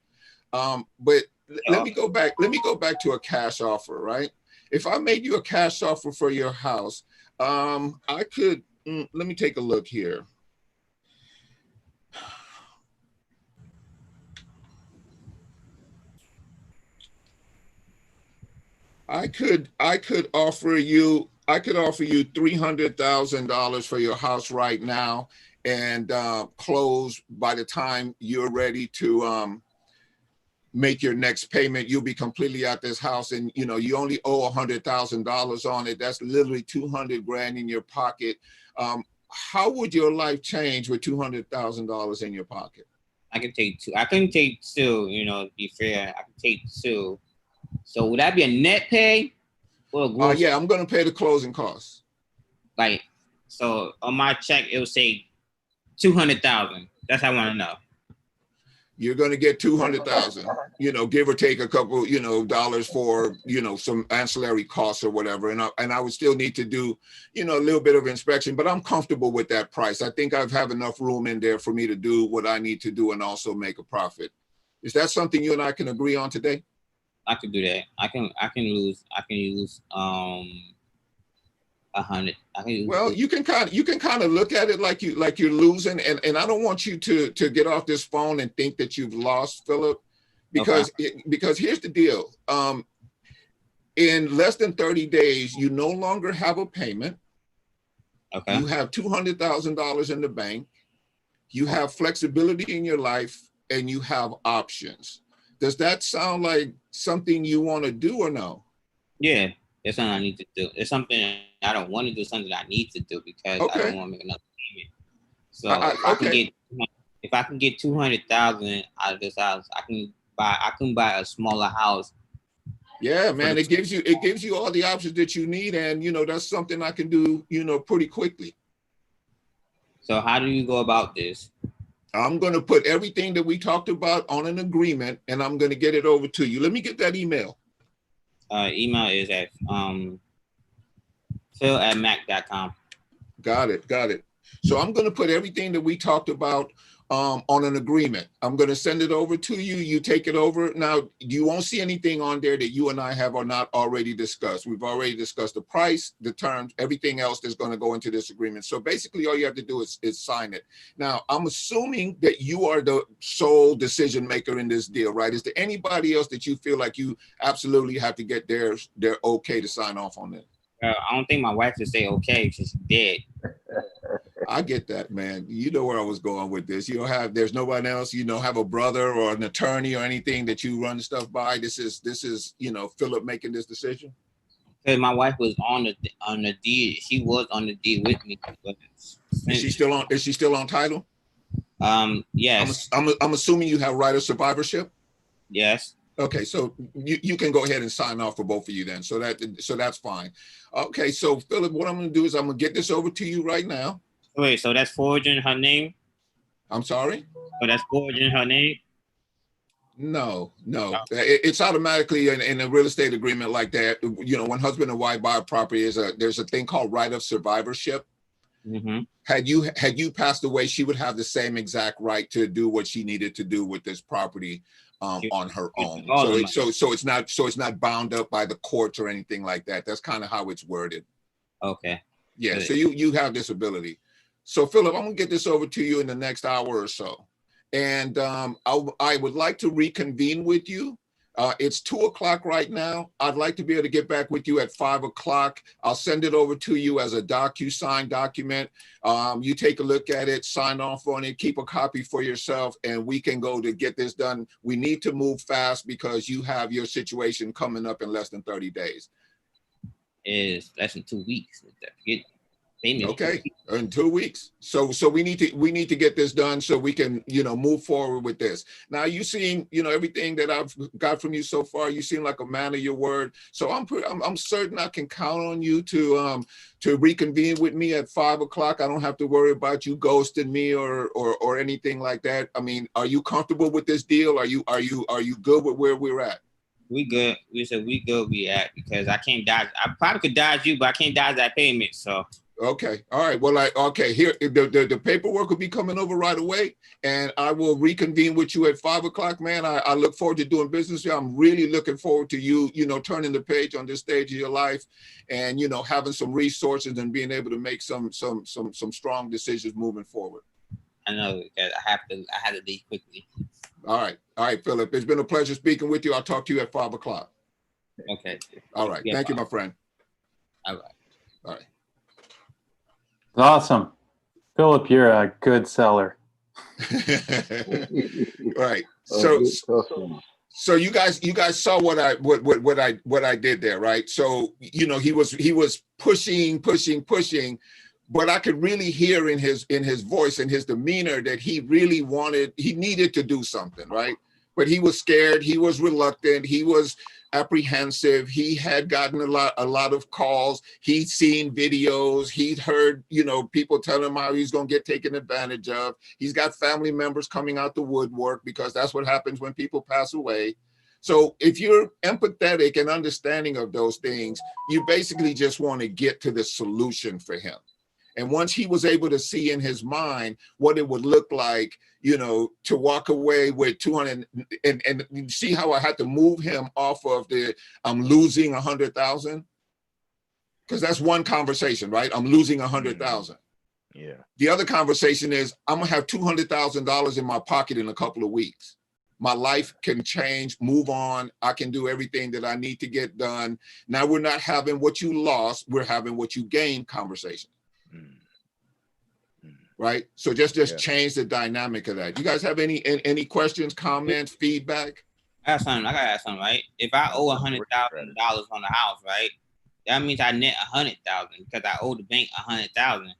But let me go back to a cash offer, right? If I made you a cash offer for your house, I could. Let me take a look here. I could offer you $300,000 for your house right now, and close by the time you're ready to make your next payment. You'll be completely out this house, and you only owe $100,000 on it. That's literally 200 grand in your pocket. How would your life change with $200,000 in your pocket? I can take two. I can take two, to be fair. I can take two. So would that be a net pay or a gross? Yeah, I'm going to pay the closing costs. So on my check, it would say 200,000. That's what I want to know. You're going to get 200,000, give or take a couple, dollars for, some ancillary costs or whatever. And I would still need to do, a little bit of inspection, but I'm comfortable with that price. I think I've have enough room in there for me to do what I need to do and also make a profit. Is that something you and I can agree on today? I could do that. I can use 100. Well, you can kind of look at it like you're losing, and I don't want you to get off this phone and think that you've lost, Philip, because here's the deal. In less than 30 days, you no longer have a payment. Okay. You have $200,000 in the bank, you have flexibility in your life, and you have options. Does that sound like something you want to do or no? Yeah, it's something I need to do. It's something I don't want to do, something I need to do because I don't want to make another payment. So if I can get 200,000 out of this house, I can buy a smaller house. Yeah, man, it gives you all the options that you need, and that's something I can do, pretty quickly. So how do you go about this? I'm going to put everything that we talked about on an agreement, and I'm going to get it over to you. Let me get that email. Email is at phil@mac.com. Got it. So I'm going to put everything that we talked about on an agreement. I'm going to send it over to you. You take it over. Now, you won't see anything on there that you and I have or not already discussed. We've already discussed the price, the terms, everything else that's going to go into this agreement. So basically, all you have to do is sign it. Now, I'm assuming that you are the sole decision maker in this deal, right? Is there anybody else that you feel like you absolutely have to get their okay to sign off on this? I don't think my wife would say okay. She's dead. I get that, man. You know where I was going with this. There's no one else, have a brother or an attorney or anything that you run stuff by. This is, Philip making this decision. Because my wife was on the deed. She was on the deed with me. Is she still on title? Yes. I'm assuming you have right of survivorship? Yes. Okay, so you can go ahead and sign off for both of you then. So that's fine. Okay, so Philip, what I'm going to do is I'm going to get this over to you right now. Wait, so that's forging her name? I'm sorry? So that's forging her name? No. It's automatically in a real estate agreement like that. When husband and wife buy a property, there's a thing called right of survivorship. Mm-hmm. Had you passed away, she would have the same exact right to do what she needed to do with this property on her own. So it's not bound up by the courts or anything like that. That's kind of how it's worded. Okay. Yeah. Good. So you have this ability. So Philip, I'm gonna get this over to you in the next hour or so, and I would like to reconvene with you. It's 2:00 right now. I'd like to be able to get back with you at 5:00. I'll send it over to you as a DocuSign document. You take a look at it, sign off on it, keep a copy for yourself, and we can go to get this done. We need to move fast because you have your situation coming up in less than 30 days. Is less than 2 weeks. Okay, in 2 weeks. So we need to get this done so we can move forward with this. Now you seem everything that I've got from you so far. You seem like a man of your word. So I'm certain I can count on you to reconvene with me at 5:00. I don't have to worry about you ghosting me or anything like that. I mean, are you comfortable with this deal? Are you good with where we're at? We good. We said we good. We at because I can't dodge. I probably could dodge you, but I can't dodge that payment. So. Okay. All right. Well, here the paperwork will be coming over right away, and I will reconvene with you at 5:00, man. I look forward to doing business here. I'm really looking forward to you, turning the page on this stage of your life, and having some resources and being able to make some strong decisions moving forward. I know because I had to leave quickly. All right, Philip. It's been a pleasure speaking with you. I'll talk to you at 5:00. Okay. All right. Thank you, my friend. All right. All right. Awesome. Philip, you're a good seller. Right. So you guys saw what I did there, right? So he was pushing, but I could really hear in his voice and his demeanor that he really needed to do something, right? But he was scared, he was reluctant, he was apprehensive. He had gotten a lot of calls. He'd seen videos. He'd heard, people telling him how he's going to get taken advantage of. He's got family members coming out the woodwork because that's what happens when people pass away. So if you're empathetic and understanding of those things, you basically just want to get to the solution for him. And once he was able to see in his mind what it would look like, to walk away with 200 and you see how I had to move him off of I'm losing 100,000, because that's one conversation, right? I'm losing 100,000. Yeah. The other conversation is I'm gonna have $200,000 in my pocket in a couple of weeks. My life can change, move on. I can do everything that I need to get done. Now we're not having what you lost, we're having what you gained conversation. right? So just change the dynamic of that. You guys have any questions, comments, feedback? I gotta ask something, right? If I owe $100,000 on the house, right? That means I net 100,000 because I owe the bank 100,000.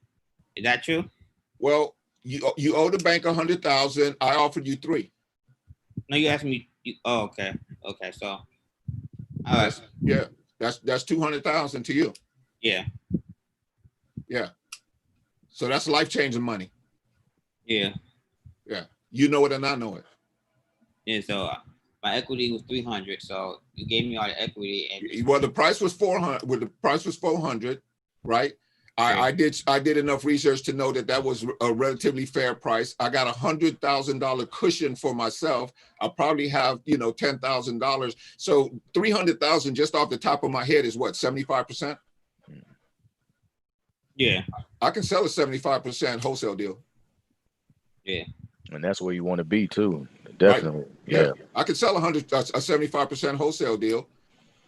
Is that true? Well, you owe the bank 100,000. I offered you 3. No, you asked me. Oh, okay. Okay, so all right. That's 200,000 to you. Yeah. Yeah. So that's life-changing money. Yeah. Yeah. You know it and I know it. Yeah. So my equity was 300. So you gave me all the equity, and well, the price was 400. Well, the price was 400, right? I did enough research to know that was a relatively fair price. I got $100,000 cushion for myself. I'll probably have $10,000. So 300,000 just off the top of my head is what, 75%? Yeah. I can sell a 75% wholesale deal. Yeah. And that's where you want to be too. Definitely. Right. Yeah. I could sell a 75% wholesale deal.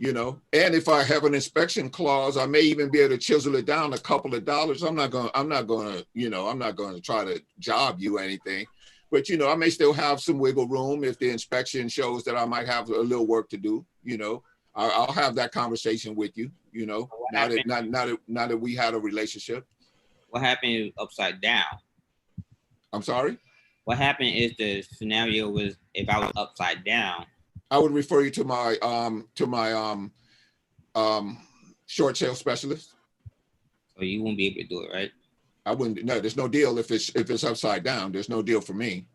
And if I have an inspection clause, I may even be able to chisel it down a couple of dollars. I'm not going to try to job you or anything, but I may still have some wiggle room if the inspection shows that I might have a little work to do. I'll have that conversation with you. Now that we had a relationship. What happened upside down? I'm sorry. What happened is the scenario was if I was upside down. I would refer you to my short sale specialist. So you won't be able to do it, right? I wouldn't. No, there's no deal if it's upside down. There's no deal for me.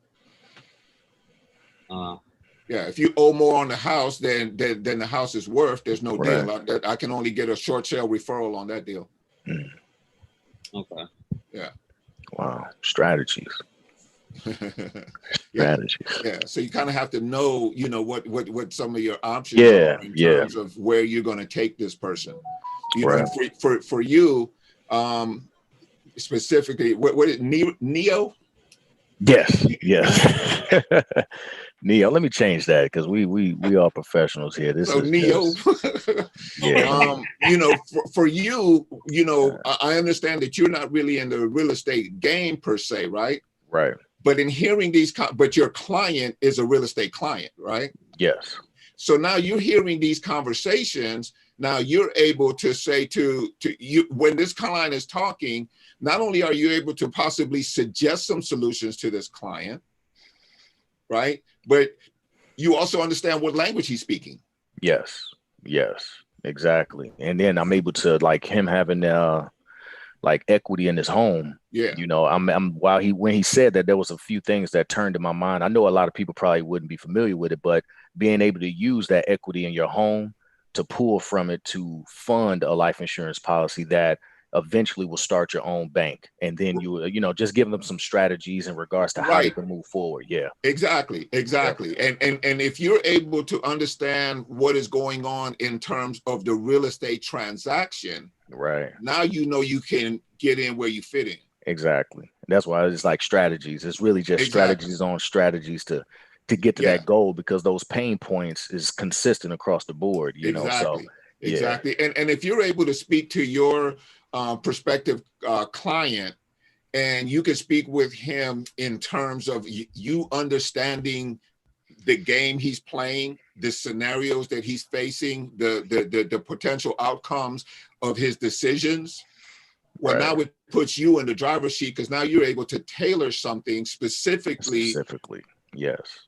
Yeah, if you owe more on the house than the house is worth, there's no deal. I can only get a short sale referral on that deal. Okay. Yeah. Wow. Strategies. Yeah. So you kind of have to know, what some of your options are in terms of where you're going to take this person. For you, specifically, what is Neo? Yes. Neo. Let me change that because we are professionals here. This is Neo. For you, I understand that you're not really in the real estate game per se, right? Right. But in hearing but your client is a real estate client, right? Yes. So now you're hearing these conversations. Now you're able to say to you, when this client is talking, not only are you able to possibly suggest some solutions to this client, right? But you also understand what language he's speaking. Yes, exactly. And then I'm able to, like him having equity in his home. Yeah. When he said that, there was a few things that turned in my mind. I know a lot of people probably wouldn't be familiar with it, but being able to use that equity in your home to pull from it to fund a life insurance policy that eventually will start your own bank. And then just giving them some strategies in regards to how they can move forward. Yeah. Exactly. Yeah. And if you're able to understand what is going on in terms of the real estate transaction, right now you can get in where you fit in. Exactly. That's why it's like strategies. It's really just strategies on strategies to get to that goal, because those pain points is consistent across the board. Exactly. And if you're able to speak to your prospective client, and you can speak with him in terms of you understanding the game he's playing, the scenarios that he's facing, the potential outcomes of his decisions. Well, now it puts you in the driver's seat, because now you're able to tailor something specifically, yes,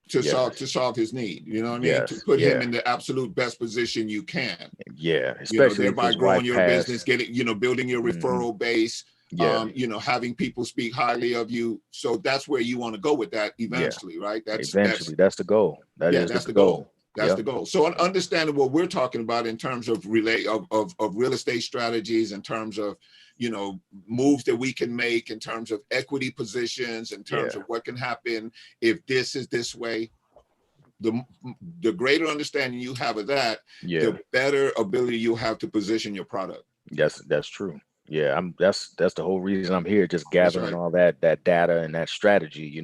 to solve his need. You know what I mean? To put him in the absolute best position you can. Yeah, especially thereby growing your business, building your referral base. Having people speak highly of you. So that's where you want to go with that eventually, right? That's the goal. That's the goal. That's the goal. So understanding what we're talking about in terms of real estate strategies, in terms of, moves that we can make, in terms of equity positions, in terms of what can happen if this is this way. The greater understanding you have of that, the better ability you have to position your product. That's true. Yeah, that's the whole reason I'm here, just gathering all that data and that strategy.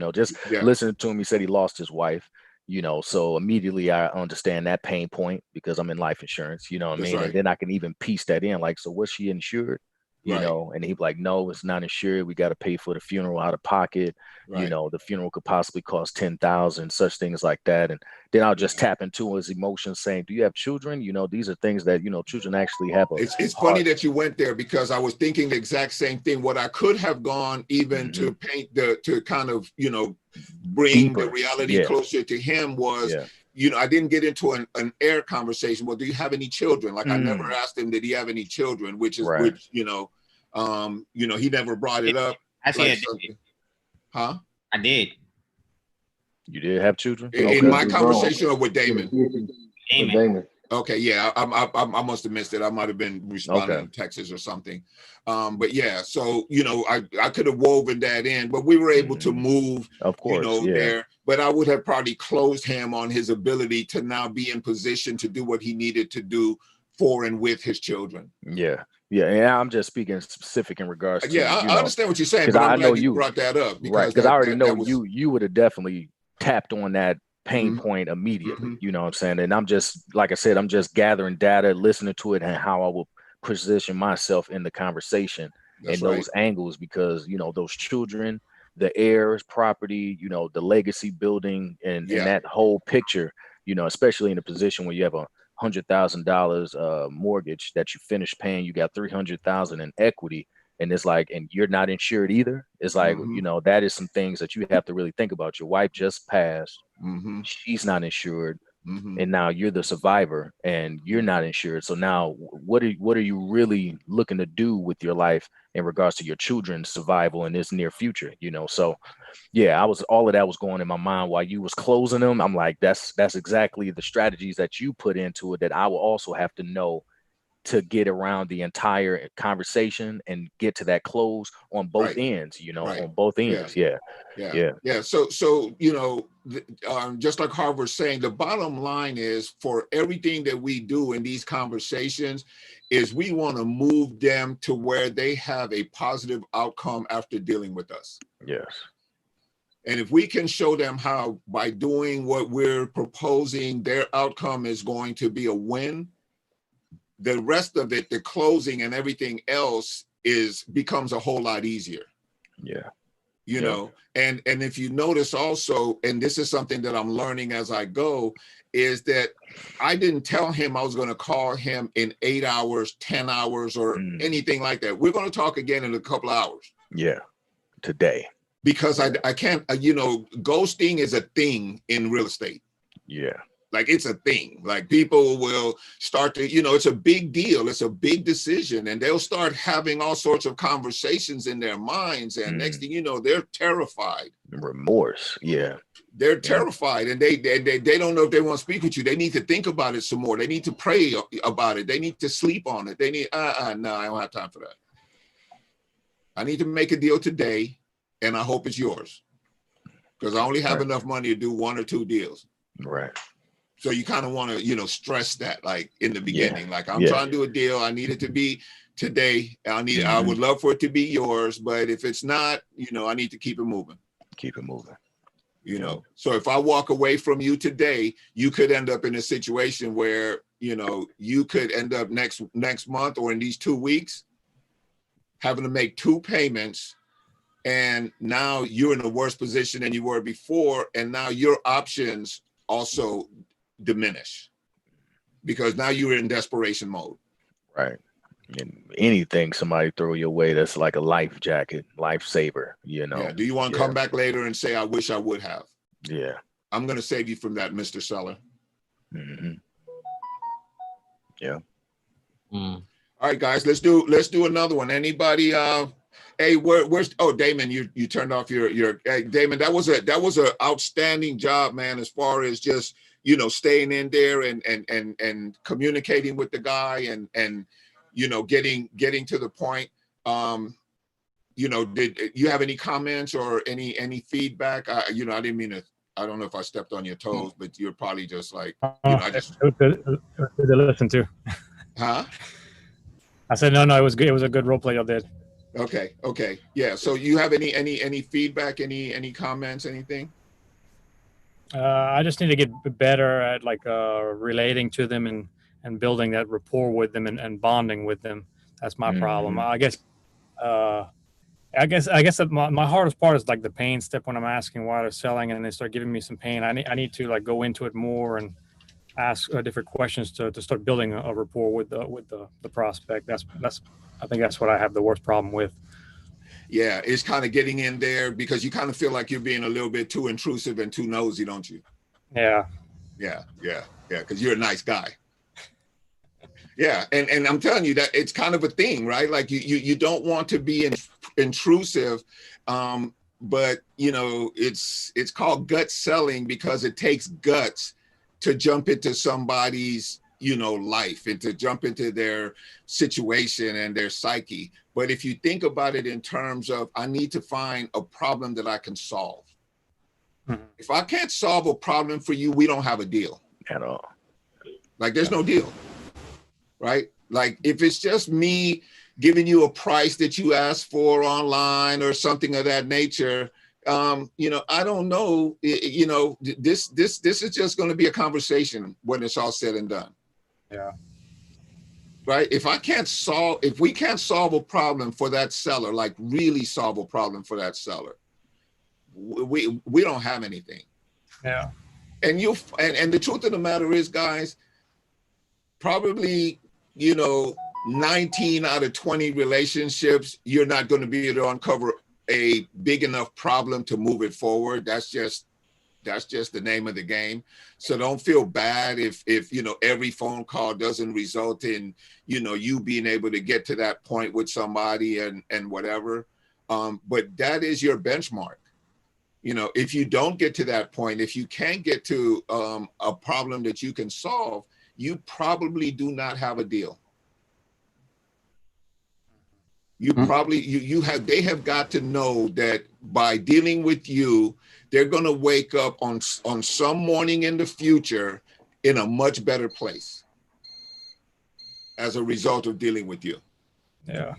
Listening to him, he said he lost his wife. So immediately I understand that pain point because I'm in life insurance, what I mean? Right. And then I can even piece that in, like, so was she insured? you Right. know, and he'd be like, no, it's not insured. We got to pay for the funeral out of pocket. You Right. know, the funeral could possibly cost 10,000, such things like that. And then I'll just tap into his emotions saying, do you have children? You know, these are things that, you know, children actually have a It's heart. funny that you went there, because I was thinking the exact same thing. What I could have gone even to paint to kind of, you know, bring Deeper. the reality Yeah. closer to him was, Yeah. you know, I didn't get into an air conversation. Well, do you have any children? Like I never asked him, did he have any children? Which is, Right. which, you know, he never brought it up. Actually, Like I did. huh? I did. You did have children? In my conversation or with Damon? Damon. Okay, yeah, I must have missed it. I might have been responding to Texas or something. But yeah, so you know, I could have woven that in, but we were able to move, of course, you know, there. But I would have probably closed him on his ability to now be in position to do what he needed to do for and with his children. Yeah. Yeah, and I'm just speaking specific in regards to, yeah, I understand what you're saying, but I I'm know glad you brought that up, right? Because I already know you would have definitely tapped on that pain point immediately. You know what I'm saying? And I'm just, like I said, I'm just gathering data, listening to it, and how I will position myself in the conversation and those angles, because you know those children, the heirs, property, you know, the legacy building, and that whole picture. You know, especially in a position where you have a $100,000 mortgage that you finished paying, you got 300,000 in equity, and it's like, and you're not insured either. It's like, you know, that is some things that you have to really think about. Your wife just passed, she's not insured, and now you're the survivor and you're not insured. So now what are you really looking to do with your life in regards to your children's survival in this near future? You know, so yeah, all of that was going in my mind while you was closing them. I'm like, that's exactly the strategies that you put into it that I will also have to know to get around the entire conversation and get to that close on both ends, you know, on both ends. Yeah. So you know, just like Harvard's saying, the bottom line is, for everything that we do in these conversations, is we want to move them to where they have a positive outcome after dealing with us. Yes. And if we can show them how, by doing what we're proposing, their outcome is going to be a win, the rest of it, the closing and everything else, becomes a whole lot easier. Yeah. You know, and if you notice also, and this is something that I'm learning as I go, is that I didn't tell him I was going to call him in 8 hours, 10 hours, or anything like that. We're going to talk again in a couple of hours. Yeah. Today. Because I can't, you know, ghosting is a thing in real estate. Yeah. Like, it's a thing. Like, people will start to, you know, it's a big deal. It's a big decision. And they'll start having all sorts of conversations in their minds. And next thing you know, they're terrified. Remorse. Yeah. They're terrified. And they don't know if they want to speak with you. They need to think about it some more. They need to pray about it. They need to sleep on it. They need, no, I don't have time for that. I need to make a deal today, and I hope it's yours, because I only have enough money to do 1 or 2 deals. Right. So you kind of want to, you know, stress that, like, in the beginning, like, I'm trying to do a deal. I need it to be today. I would love for it to be yours, but if it's not, you know, I need to keep it moving. Keep it moving. You know, so if I walk away from you today, you could end up in a situation where, you know, you could end up next month or in these 2 weeks having to make 2 payments. And now you're in a worse position than you were before. And now your options also diminish, because now you're in desperation mode. Right. And anything somebody throw your way that's like a life jacket, lifesaver, you know. Yeah. Do you want to come back later and say, I wish I would have? Yeah. I'm going to save you from that, Mr. Seller. Yeah. All right, guys, let's do another one. Anybody? Hey, where's Damon? You turned off your hey, Damon. That was a outstanding job, man. As far as just, you know, staying in there and communicating with the guy and you know, getting to the point. You know, did you have any comments or any feedback? You know, I didn't mean to. I don't know if I stepped on your toes, but you're probably just like, you know, I just. It was good to listen to. Huh? I said no. It was good. It was a good role play you did. Okay. Yeah. So you have any feedback, any comments, anything? I just need to get better at like relating to them and building that rapport with them and bonding with them. That's my problem. I guess I guess that my hardest part is like the pain step when I'm asking why they're selling and they start giving me some pain. I need to like go into it more and ask different questions to start building a rapport with the prospect. I think that's what I have the worst problem with. Yeah, it's kind of getting in there because you kind of feel like you're being a little bit too intrusive and too nosy, don't you? Yeah. Yeah, because you're a nice guy. Yeah, and I'm telling you that it's kind of a thing, right? Like you don't want to be intrusive, but you know it's called gut selling because it takes guts to jump into somebody's life and to jump into their situation and their psyche. But if you think about it in terms of I need to find a problem that I can solve. Mm-hmm. If I can't solve a problem for you, we don't have a deal at all. Like there's no deal. Right? Like if it's just me giving you a price that you asked for online or something of that nature, I don't know, this is just going to be a conversation when it's all said and done. Yeah. Right? If we can't solve a problem for that seller, like really solve a problem for that seller, we don't have anything. Yeah. And and the truth of the matter is, guys, probably 19 out of 20 relationships, you're not going to be able to uncover a big enough problem to move it forward. That's just the name of the game. So don't feel bad if every phone call doesn't result in you being able to get to that point with somebody and whatever. But that is your benchmark. If you don't get to that point, if you can't get to a problem that you can solve, you probably do not have a deal. You probably they have got to know that by dealing with you, they're going to wake up on some morning in the future in a much better place as a result of dealing with you. Yeah.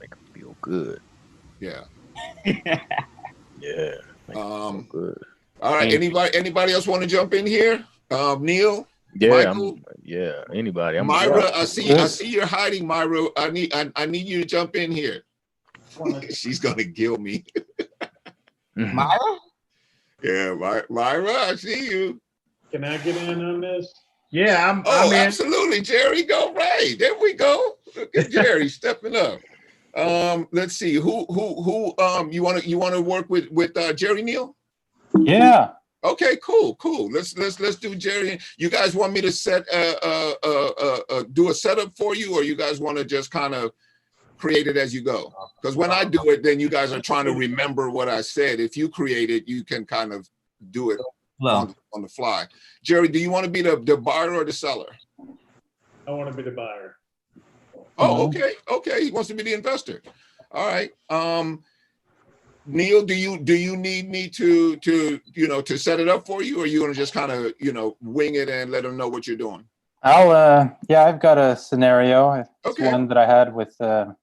Make them feel good. Yeah. Yeah. Feel good. All right. Anybody else want to jump in here? Neil? Yeah, Michael? Anybody. Myra, I see you're hiding, Myra. I need you to jump in here. She's gonna kill me. Myra? Yeah, Myra, I see you. Can I get in on this? Yeah, I'm absolutely, Jerry. Go right. There we go. Look at Jerry stepping up. Let's see. Who you wanna work with Jerry Neal? Yeah. Okay, cool. Let's do Jerry. You guys want me to do a setup for you, or you guys want to just kind of create it as you go? Because when I do it, then you guys are trying to remember what I said. If you create it, you can kind of do it on the fly. Jerry, do you want to be the buyer or the seller? I want to be the buyer. Oh, okay. He wants to be the investor. All right. Neil, do you need me to set it up for you, or you want to just kind of wing it and let them know what you're doing? I've got a scenario. It's one that I had with the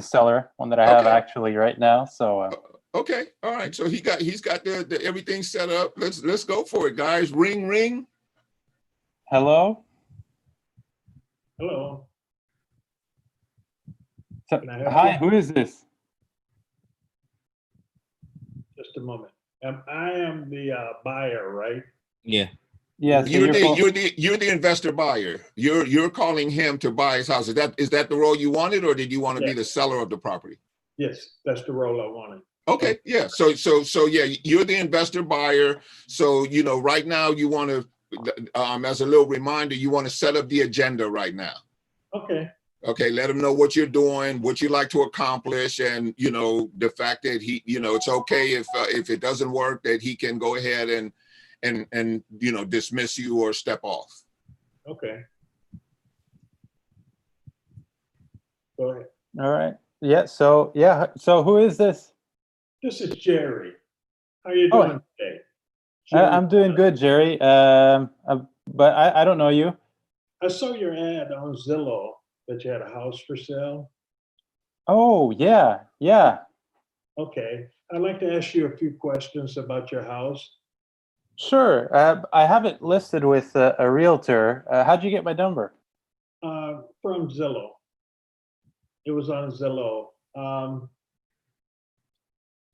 seller, one that I have actually right now. So okay, all right. So he's got the everything set up. Let's go for it, guys. Ring. Hello. Hi, who is this? Just a moment. I am the buyer, right? Yeah. Yeah. So you're the investor buyer. You're calling him to buy his house. Is that the role you wanted, or did you want to be the seller of the property? Yes, that's the role I wanted. Okay. Yeah. So yeah, you're the investor buyer. So right now you want to, as a little reminder, you want to set up the agenda right now. Okay, let him know what you're doing, what you like to accomplish, and the fact that he, it's okay if it doesn't work, that he can go ahead and dismiss you or step off. Okay. Go ahead. All right. Yeah. So who is this? This is Jerry. How are you doing today? I'm doing good, Jerry. But I don't know you. I saw your ad on Zillow that you had a house for sale. Oh, yeah. Okay. I'd like to ask you a few questions about your house. Sure. I have it listed with a realtor. How'd you get my number? From Zillow. It was on Zillow.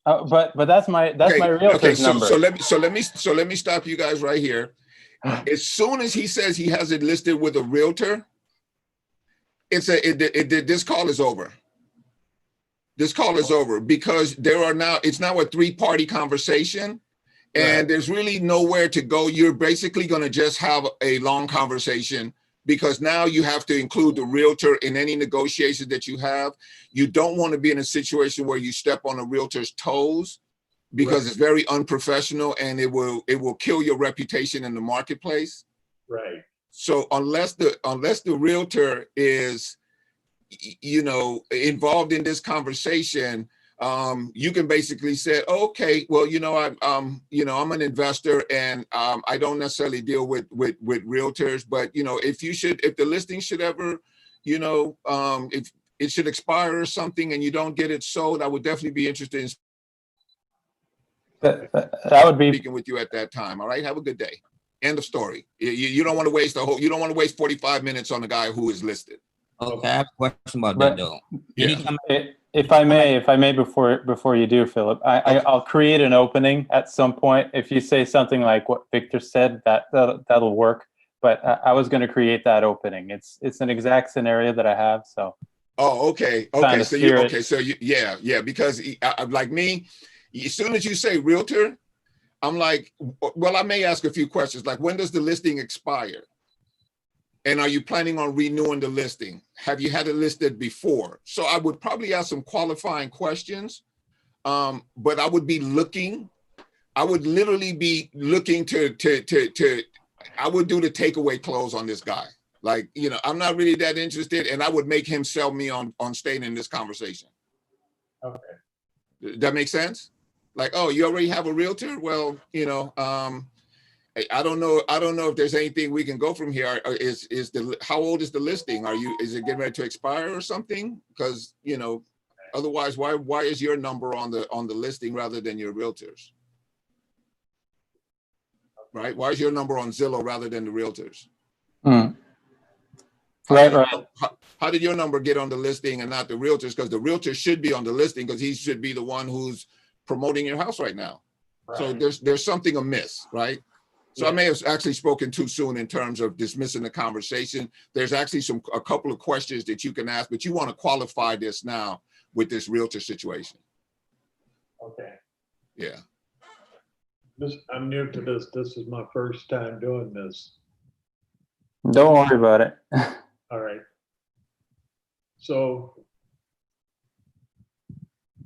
But that's my realtor's number. So let me stop you guys right here. As soon as he says he has it listed with a realtor, this call is over. This call is over because it's now a 3-party conversation, and there's really nowhere to go. You're basically going to just have a long conversation because now you have to include the realtor in any negotiations that you have. You don't want to be in a situation where you step on a realtor's toes because it's very unprofessional and it will kill your reputation in the marketplace. Right. So unless the realtor is, involved in this conversation, you can basically say, okay, well, I'm an investor and I don't necessarily deal with realtors, but if the listing should ever, if it should expire or something and you don't get it sold, I would definitely be interested in that would be speaking with you at that time. All right, have a good day. End of story. You don't want to waste you don't want to waste 45 minutes on the guy who is listed. Okay, I have a question about that though. If I may, before you do, Philip, I'll create an opening at some point. If you say something like what Victor said, that'll work. But I was going to create that opening. It's an exact scenario that I have. So. Oh, okay. So because like me, as soon as you say realtor, I'm like, well, I may ask a few questions like, when does the listing expire? And are you planning on renewing the listing? Have you had it listed before? So I would probably ask some qualifying questions, but I would literally be looking I would do the takeaway close on this guy. Like, I'm not really that interested, and I would make him sell me on staying in this conversation. Okay. That makes sense? Like, oh, you already have a realtor? Well, I don't know if there's anything we can go from here. How old is the listing? Is it getting ready to expire or something? Because otherwise, why is your number on the listing rather than your realtor's? Right? Why is your number on Zillow rather than the realtor's? Right. How did your number get on the listing and not the realtor's? Because the realtor should be on the listing because he should be the one who's promoting your house right now. Right. So there's something amiss, right? So I may have actually spoken too soon in terms of dismissing the conversation. There's actually a couple of questions that you can ask, but you want to qualify this now with this realtor situation. Okay. Yeah. I'm new to this. This is my first time doing this. Don't worry about it. All right. So.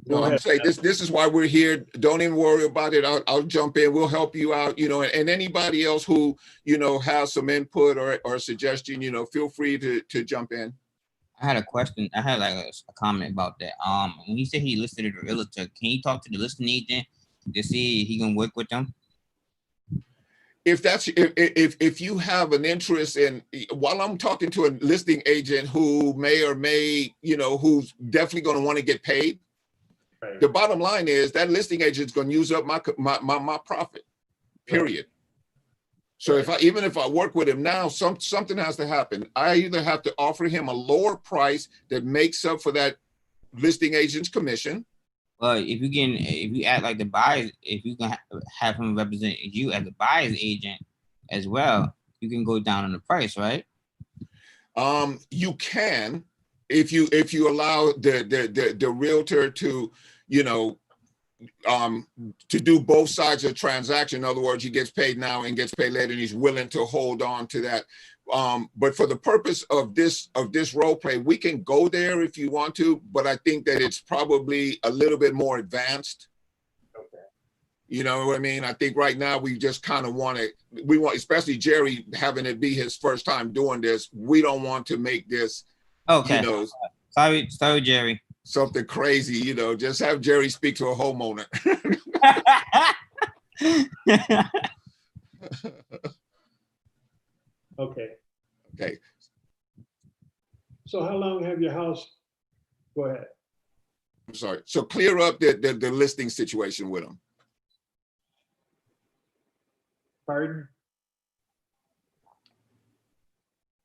No, I'm saying this is why we're here. Don't even worry about it. I'll jump in. We'll help you out, and anybody else who, has some input or suggestion, feel free to jump in. I had a question. I had like a comment about that. When he said he listed a realtor, can you talk to the listing agent to see if he can work with them? If you have an interest in, while I'm talking to a listing agent who may or may, who's definitely going to want to get paid. Right. The bottom line is that listing agent is going to use up my profit, period. Right. So even if I work with him now, something has to happen. I either have to offer him a lower price that makes up for that listing agent's commission. Well, if you act like the buyers, if you can have him represent you as a buyer's agent as well, you can go down on the price, right? You can, if you allow the realtor to, to do both sides of the transaction. In other words, he gets paid now and gets paid later, and he's willing to hold on to that. But for the purpose of this role play, we can go there if you want to, but I think that it's probably a little bit more advanced. Okay. You know what I mean? I think right now we just kind of want, especially Jerry having it be his first time doing this. We don't want to make this, okay. Sorry, Jerry. Something crazy, just have Jerry speak to a homeowner. Okay. So how long have your house? Go ahead. I'm sorry. So clear up the listing situation with them. Pardon?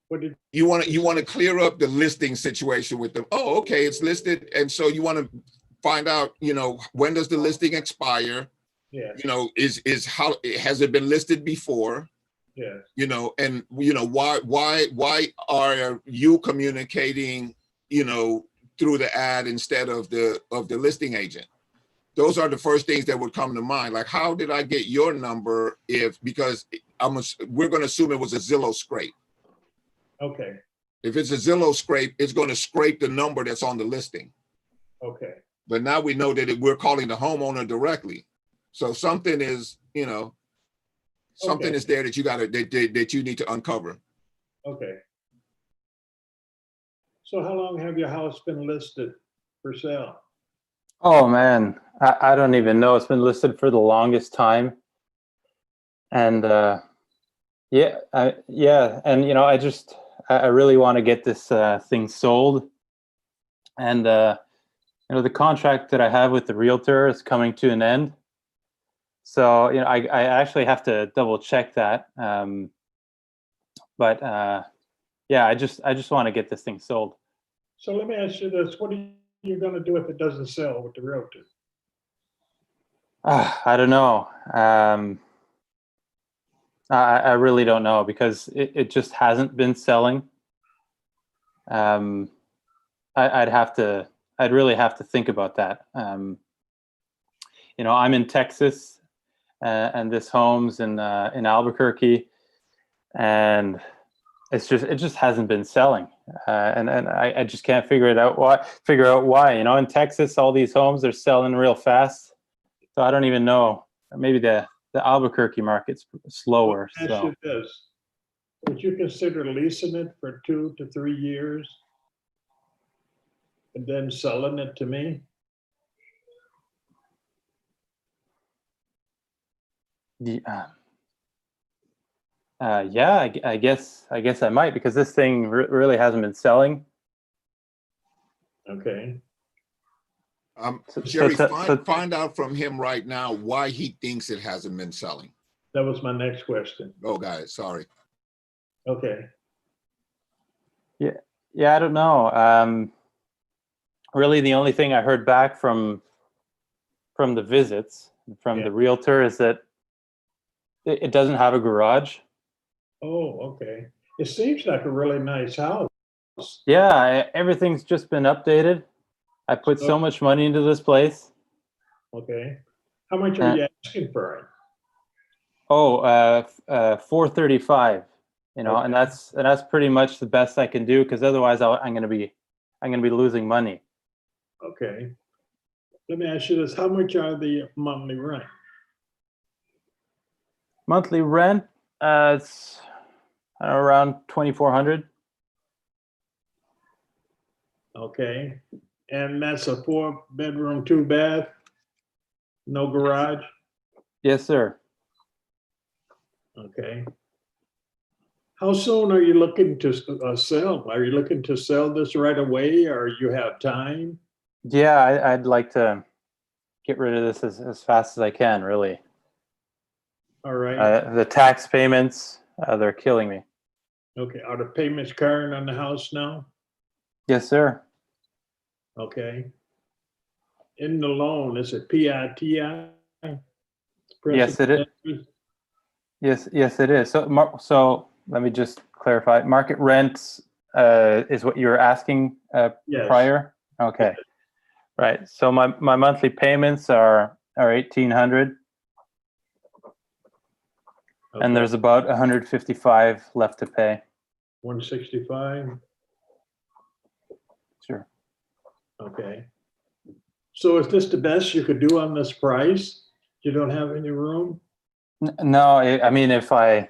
What did, You want to clear up the listing situation with them. Oh, okay, it's listed, and so you want to find out, when does the listing expire? yeah, Is how has it been listed before? yeah, And why are you communicating, through the ad instead of the listing agent? Those are the first things that would come to mind. Like, how did I get your number? Because we're going to assume it was a Zillow scrape. okay, If it's a Zillow scrape, it's going to scrape the number that's on the listing. okay, But now we know that we're calling the homeowner directly. So something is, something Okay. is there that you got to that you need to uncover. okay. So how long have your house been listed for sale? Oh man, I don't even know. It's been listed for the longest time. And yeah, and I really want to get this thing sold. And the contract that I have with the realtor is coming to an end. So I actually have to double check that. But yeah, I just want to get this thing sold. So let me ask you this, what are you gonna do if it doesn't sell with the realtor? I don't know. I really don't know because it just hasn't been selling. I'd really have to think about that. I'm in Texas, and this home's in Albuquerque, and it just hasn't been selling, and I just can't figure out why. In Texas, all these homes are selling real fast, so I don't even know. Maybe the Albuquerque market's slower. Let me ask you this. Would you consider leasing it for 2 to 3 years and then selling it to me? Yeah, I guess I might, because this thing really hasn't been selling. Okay. Jerry, find out from him right now why he thinks it hasn't been selling. That was my next question. Oh, guys, sorry. Okay. Yeah, I don't know. Really, the only thing I heard back from the visits from the realtor is that it doesn't have a garage. Oh, okay. It seems like a really nice house. Yeah, everything's just been updated. I put so much money into this place. Okay. How much are you asking for it? Oh, 435. Okay. And that's pretty much the best I can do, because otherwise I'm gonna be losing money. Okay. Let me ask you this: how much are the monthly rent? Monthly rent, it's around 2,400. Okay. And that's a 4-bedroom, 2-bath, no garage? Yes, sir. Okay. How soon are you looking to sell? Are you looking to sell this right away, or you have time? Yeah, I'd like to get rid of this as fast as I can, really. All right. The tax payments, they're killing me. Okay. Are the payments current on the house now? Yes, sir. Okay. In the loan, is it PITI? Yes, it is. Yes, it is. So let me just clarify. Market rents is what you were asking Yes. prior? Okay. Yes. Right. So my monthly payments are 1,800. Okay. And there's about 155 left to pay. 165. Sure. Okay. So is this the best you could do on this price? You don't have any room? No, I mean, if I'd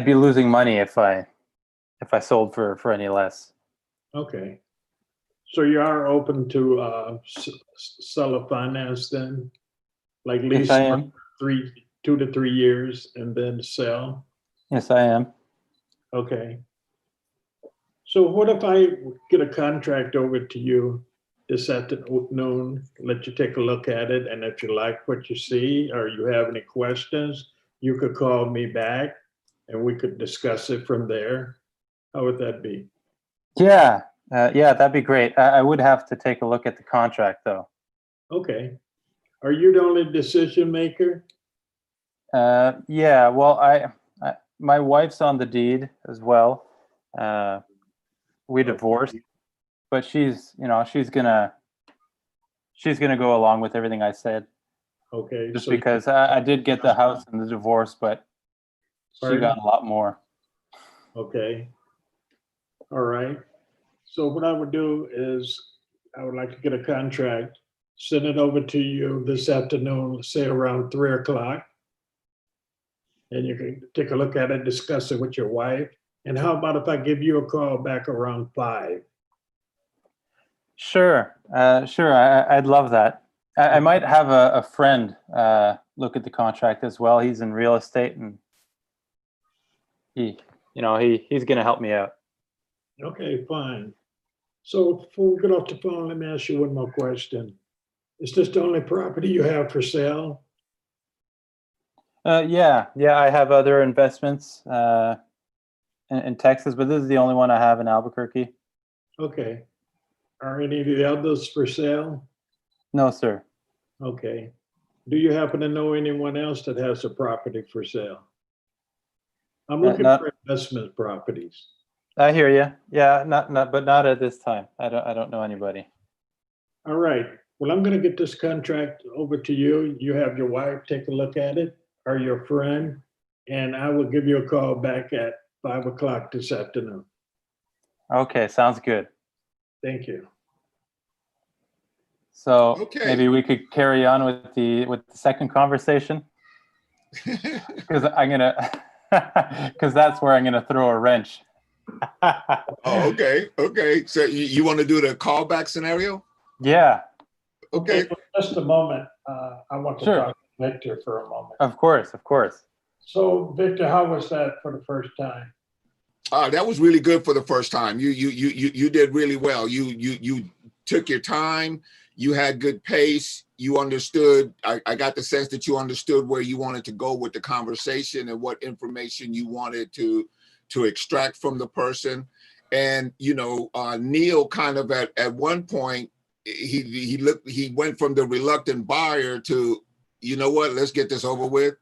be losing money if I sold for any less. Okay. So you are open to seller finance then? Like lease Yes, I am. 2 to 3 years and then sell? Yes, I am. Okay. So what if I get a contract over to you this afternoon, let you take a look at it, and if you like what you see or you have any questions, you could call me back and we could discuss it from there. How would that be? Yeah, yeah, that'd be great. I would have to take a look at the contract though. Okay. Are you the only decision maker? Yeah, well, my wife's on the deed as well. We divorced, but she's gonna go along with everything I said. Okay. Just so because I did get the house in the divorce, but she Pardon? got a lot more. Okay. All right. So what I would do is I would like to get a contract, send it over to you this afternoon, say around 3 o'clock. And you can take a look at it, discuss it with your wife. And how about if I give you a call back around 5? Sure, sure. I'd love that. I might have a friend look at the contract as well. He's in real estate, and he's going to help me out. Okay, fine. So before we get off the phone, let me ask you one more question. Is this the only property you have for sale? Yeah, I have other investments in Texas, but this is the only one I have in Albuquerque. Okay. Are any of the others for sale? No, sir. Okay. Do you happen to know anyone else that has a property for sale? I'm looking not- for investment properties. I hear you. Yeah, but not at this time. I don't know anybody. All right. Well, I'm going to get this contract over to you. You have your wife take a look at it, or your friend, and I will give you a call back at 5 o'clock this afternoon. Okay, sounds good. Thank you. So Okay. maybe we could carry on with the second conversation, because that's where I'm gonna throw a wrench. Oh, okay. Okay. So you want to do the callback scenario? Yeah, Okay. For just a moment, I want to Sure. talk to Victor for a moment. of course. So, Victor, how was that for the first time? That was really good for the first time. You did really well. You took your time. You had good pace. You understood. I got the sense that you understood where you wanted to go with the conversation and what information you wanted to extract from the person. And Neil kind of at one point he went from the reluctant buyer to, you know what, let's get this over with.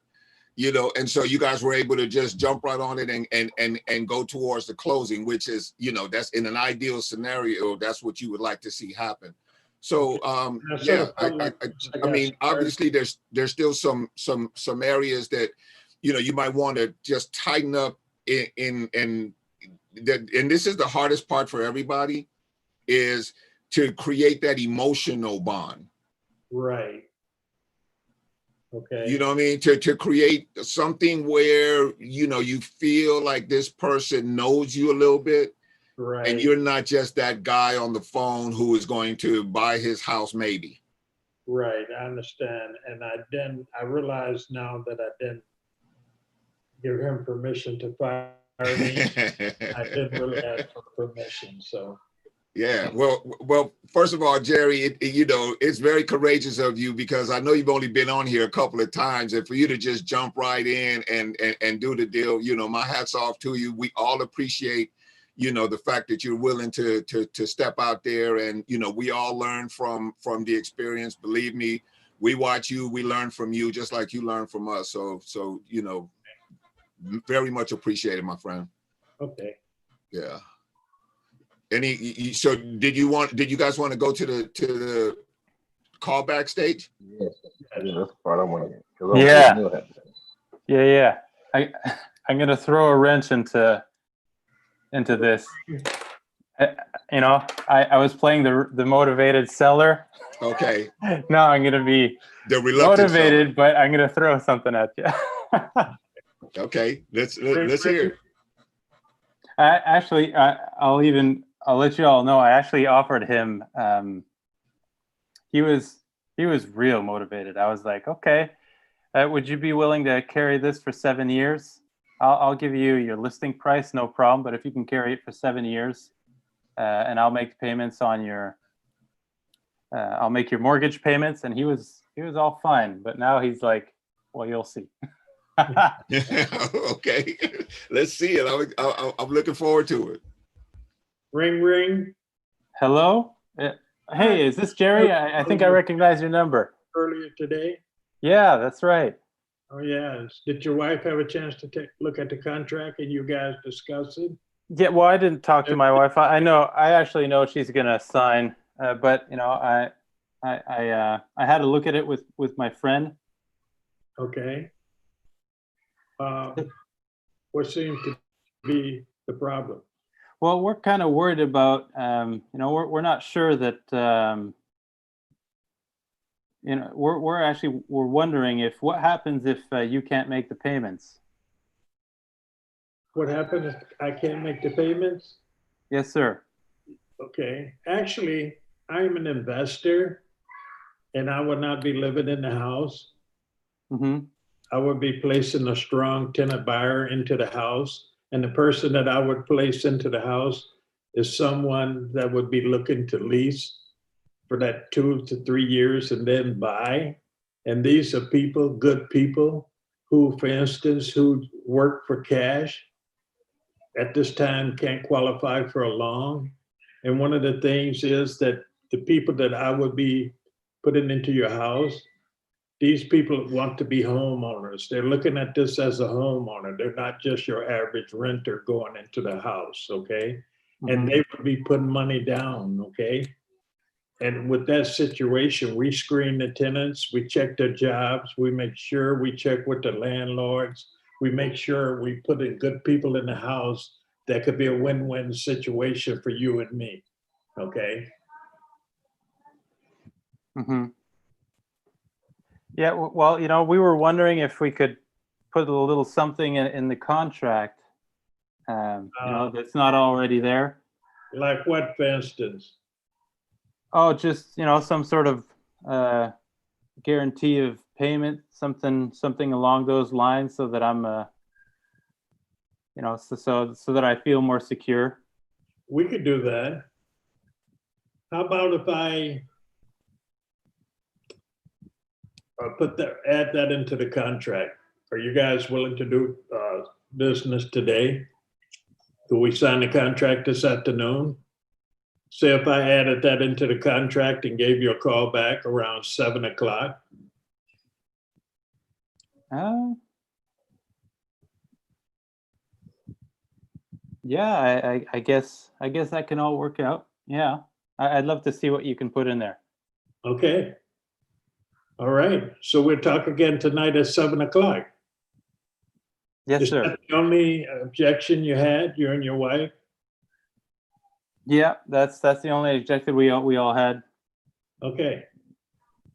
And so you guys were able to just jump right on it and go towards the closing, which is, that's in an ideal scenario, that's what you would like to see happen. So yeah, I mean, obviously there's still some areas that you might want to just tighten up in and this is the hardest part for everybody, is to create that emotional bond. Right. Okay. You know what I mean? To create something where, you feel like this person knows you a little bit, Right. and you're not just that guy on the phone who is going to buy his house maybe. Right. I understand. And I realize now that I didn't give him permission to fire me. I didn't really ask for permission. So. Yeah, well. First of all, Jerry, it's very courageous of you, because I know you've only been on here a couple of times, and for you to just jump right in and do the deal, my hat's off to you. We all appreciate, the fact that you're willing to step out there, and we all learn from the experience. Believe me, we watch you, we learn from you, just like you learn from us. So very much appreciated, my friend. Okay. Yeah. So did you guys want to go to the callback stage? Yes, that's the part I want to get. Yeah. I'm gonna throw a wrench into this. I was playing the motivated seller. Okay. Now I'm gonna be the reluctant motivated, seller. but I'm gonna throw something at you. Okay, let's hear it. Actually, I'll let you all know. I actually offered him. He was real motivated. I was like, okay, would you be willing to carry this for 7 years? I'll give you your listing price, no problem. But if you can carry it for 7 years, and I'll make payments on I'll make your mortgage payments. And he was all fine. But now he's like, well, you'll see. Okay, let's see it. I'm looking forward to it. Ring, ring. Hello? Hey, is this Jerry? I think I recognize your number. Earlier today. Yeah, that's right. Oh, yeah. Did your wife have a chance to look at the contract and you guys discuss it? Yeah, well, I didn't talk to my wife. I actually know she's gonna sign, but you know, I had to look at it with my friend. Okay. What seems to be the problem? Well, we're kind of worried about, you know, we're not sure that, you know, we're wondering if what happens if you can't make the payments. What happens if I can't make the payments? Yes, sir. Okay. Actually, I'm an investor and I would not be living in the house. Mm-hmm. I would be placing a strong tenant buyer into the house. And the person that I would place into the house is someone that would be looking to lease for that 2 to 3 years and then buy. And these are people, good people, who, for instance, who work for cash at this time can't qualify for a loan. And one of the things is that the people that I would be putting into your house, these people want to be homeowners. They're looking at this as a homeowner. They're not just your average renter going into the house, okay? And they would be putting money down, okay? And with that situation, we screen the tenants, we check their jobs, we make sure we check with the landlords, we make sure we put in good people in the house that could be a win-win situation for you and me, okay? Mm-hmm. Yeah, well, you know, we were wondering if we could put a little something in the contract, you know, that's not already there. Like what, for instance? Oh, just, you know, some sort of guarantee of payment, something along those lines, so that I'm, you know, so that I feel more secure. We could do that. How about if I add that into the contract? Are you guys willing to do business today? Could we sign the contract this afternoon? Say if I added that into the contract and gave you a call back around 7 o'clock. Yeah, I guess that can all work out. Yeah, I'd love to see what you can put in there. Okay. All right. So we'll talk again tonight at 7 o'clock. Yes, Is sir. that the only objection you had, you and your wife? Yeah, that's the only objective we all had. Okay.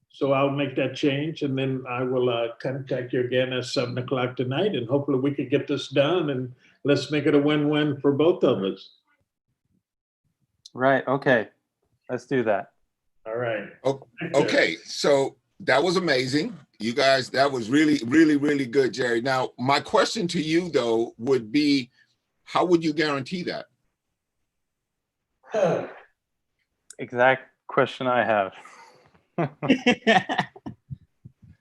So I'll make that change and then I will contact you again at 7 o'clock tonight and hopefully we can get this done and let's make it a win-win for both of us. Right. Okay. Let's do that. All right. Okay, so that was amazing. You guys, that was really, really, really good, Jerry. Now, my question to you, though, would be, how would you guarantee that? Exact question I have.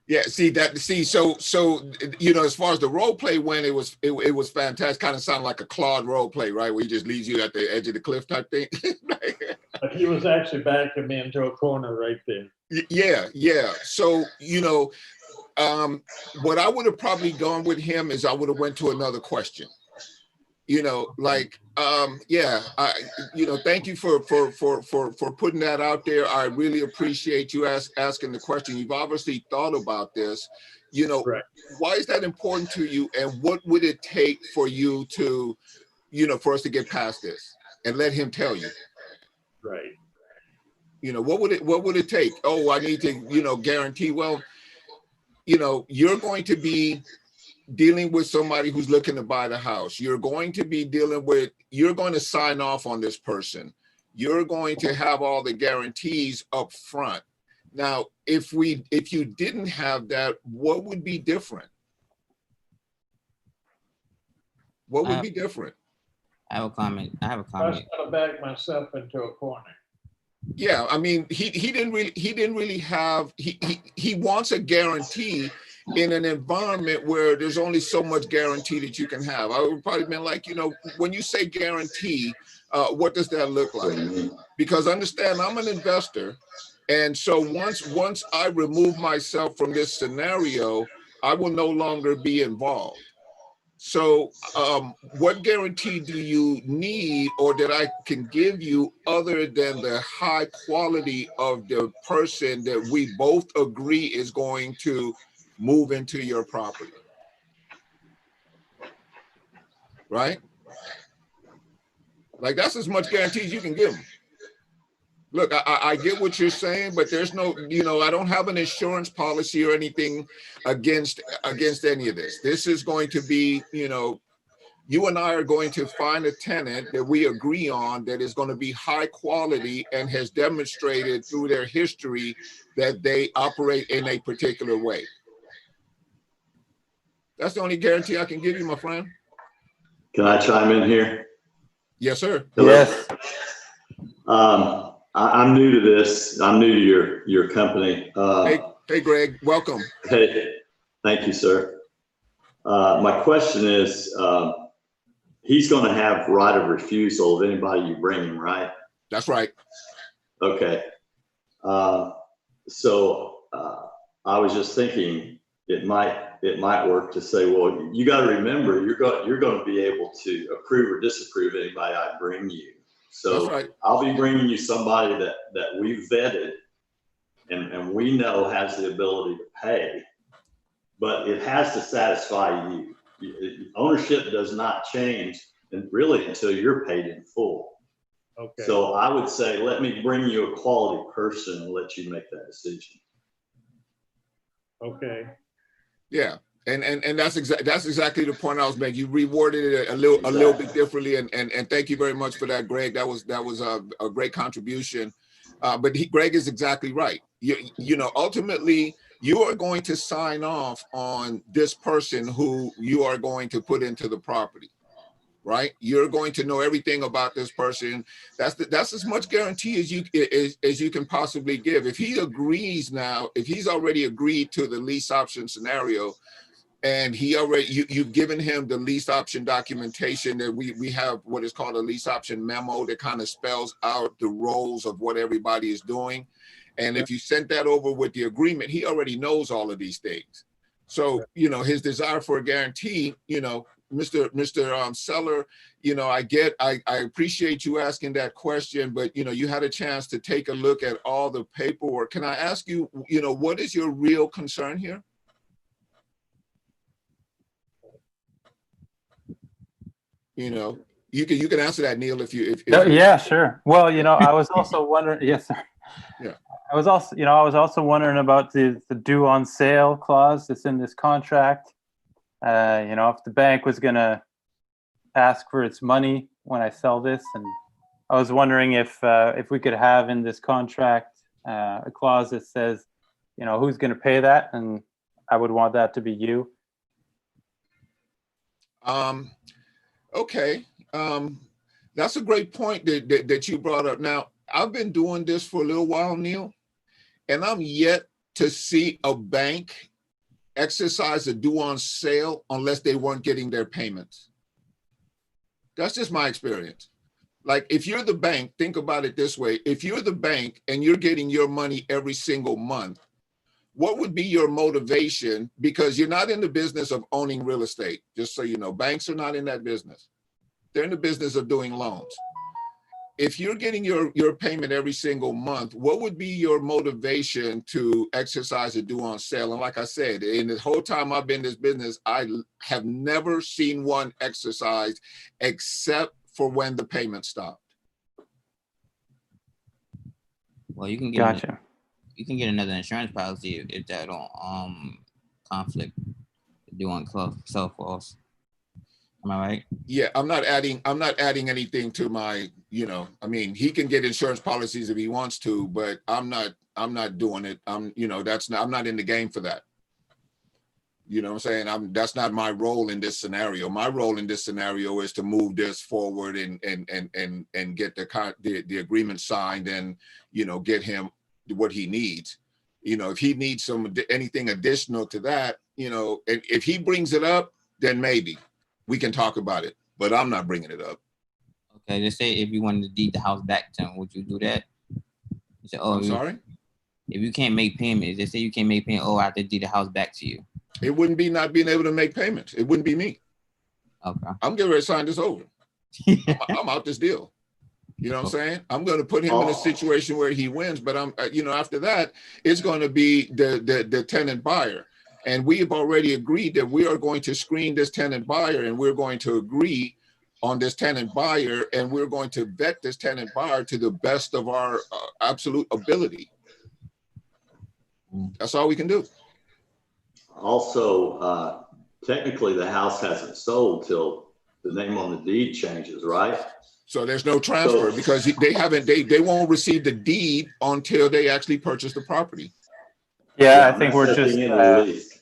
Yeah, so you know, as far as the role play went, it was fantastic. Kind of sounded like a Claude role play, right? Where he just leaves you at the edge of the cliff type thing. But he was actually backing me into a corner right there. Yeah. So, you know, what I would have probably gone with him is I would have went to another question. You know, like, you know, thank you for putting that out there. I really appreciate you asking the question. You've obviously thought about this. You know, Right. Why is that important to you, and what would it take for you to, you know, for us to get past this and let him tell you? Right. You know, what would it take? Oh, I need to, you know, guarantee. Well, you know, you're going to be dealing with somebody who's looking to buy the house. You're going to be you're going to sign off on this person. You're going to have all the guarantees up front. Now, if you didn't have that, what would be different? What would be different? I have a comment. I was going to back myself into a corner. Yeah, I mean, he didn't really have, he wants a guarantee. in an environment where there's only so much guarantee that you can have. I would probably been like, when you say guarantee, what does that look like? Because understand, I'm an investor. And so once I remove myself from this scenario, I will no longer be involved. So what guarantee do you need or that I can give you other than the high quality of the person that we both agree is going to move into your property? Right? Like that's as much guarantee as you can give them. Look, I get what you're saying, but there's no, I don't have an insurance policy or anything against any of this. This is going to be, you and I are going to find a tenant that we agree on that is going to be high quality and has demonstrated through their history that they operate in a particular way. That's the only guarantee I can give you, my friend. Can I chime in here? Yes, sir. Hello? Yes. I'm new to this. I'm new to your company. Hey, Greg, welcome. Hey, thank you, sir. My question is, he's going to have right of refusal of anybody you bring him, right? That's right. Okay. So I was just thinking it might work to say, well, you got to remember you're going to be able to approve or disapprove anybody I bring you. So That's right. I'll be bringing you somebody that we've vetted and we know has the ability to pay, but it has to satisfy you. Ownership does not change and really until you're paid in full. Okay. So I would say, let me bring you a quality person and let you make that decision. Okay. Yeah. And that's exactly the point I was making. You reworded it a little bit differently, and thank you very much for that, Greg. That was a great contribution. But Greg is exactly right. Ultimately, you are going to sign off on this person who you are going to put into the property, right? You're going to know everything about this person. That's as much guarantee as you can possibly give. If he agrees now, if he's already agreed to the lease option scenario, and you've given him the lease option documentation that we have what is called a lease option memo that kind of spells out the roles of what everybody is doing. And if you sent that over with the agreement, he already knows all of these things. So, his desire for a guarantee, Mr. Seller, I appreciate you asking that question, but, you had a chance to take a look at all the paperwork. Can I ask you, what is your real concern here? You can answer that, Neil, if Yeah, sure. Well, I was also wondering. Yes, sir. Yeah. I was also wondering about the due on sale clause that's in this contract. If the bank was going to ask for its money when I sell this, and I was wondering if we could have in this contract a clause that says, who's going to pay that, and I would want that to be you. Okay. That's a great point that you brought up. Now, I've been doing this for a little while, Neil, and I'm yet to see a bank exercise a due on sale unless they weren't getting their payments. That's just my experience. Like, if you're the bank, think about it this way. If you're the bank and you're getting your money every single month, what would be your motivation? Because you're not in the business of owning real estate, just so you know. Banks are not in that business. They're in the business of doing loans. If you're getting your payment every single month, what would be your motivation to exercise a due on sale? And like I said, in the whole time I've been in this business, I have never seen one exercised except for when the payment stopped. Well, you can get Gotcha. you can get another insurance policy if that don't conflict due on self false. Am I right? Yeah, I'm not adding anything to my, he can get insurance policies if he wants to, but I'm not doing it. I'm not in the game for that. You know what I'm saying? That's not my role in this scenario. My role in this scenario is to move this forward and get the agreement signed and, get him what he needs. You know, if he needs anything additional to that, you know, and if he brings it up, then maybe we can talk about it. But I'm not bringing it up. Okay, let's say if you wanted to deed the house back to him, would you do that? You say, I'm sorry? If you can't make payments, let's say you can't make payments, I have to deed the house back to you. It wouldn't be not being able to make payments. It wouldn't be me. Okay. I'm getting ready to sign this over. I'm out this deal. You know what I'm saying? I'm going to put him in a situation where he wins, but I'm, you know, after that, it's going to be the tenant buyer. And we have already agreed that we are going to screen this tenant buyer, and we're going to agree on this tenant buyer, and we're going to vet this tenant buyer to the best of our absolute ability. That's all we can do. Also, technically the house hasn't sold till the name on the deed changes, right? So there's no transfer because they won't receive the deed until they actually purchase the property. Yeah, I think we're just in the lease.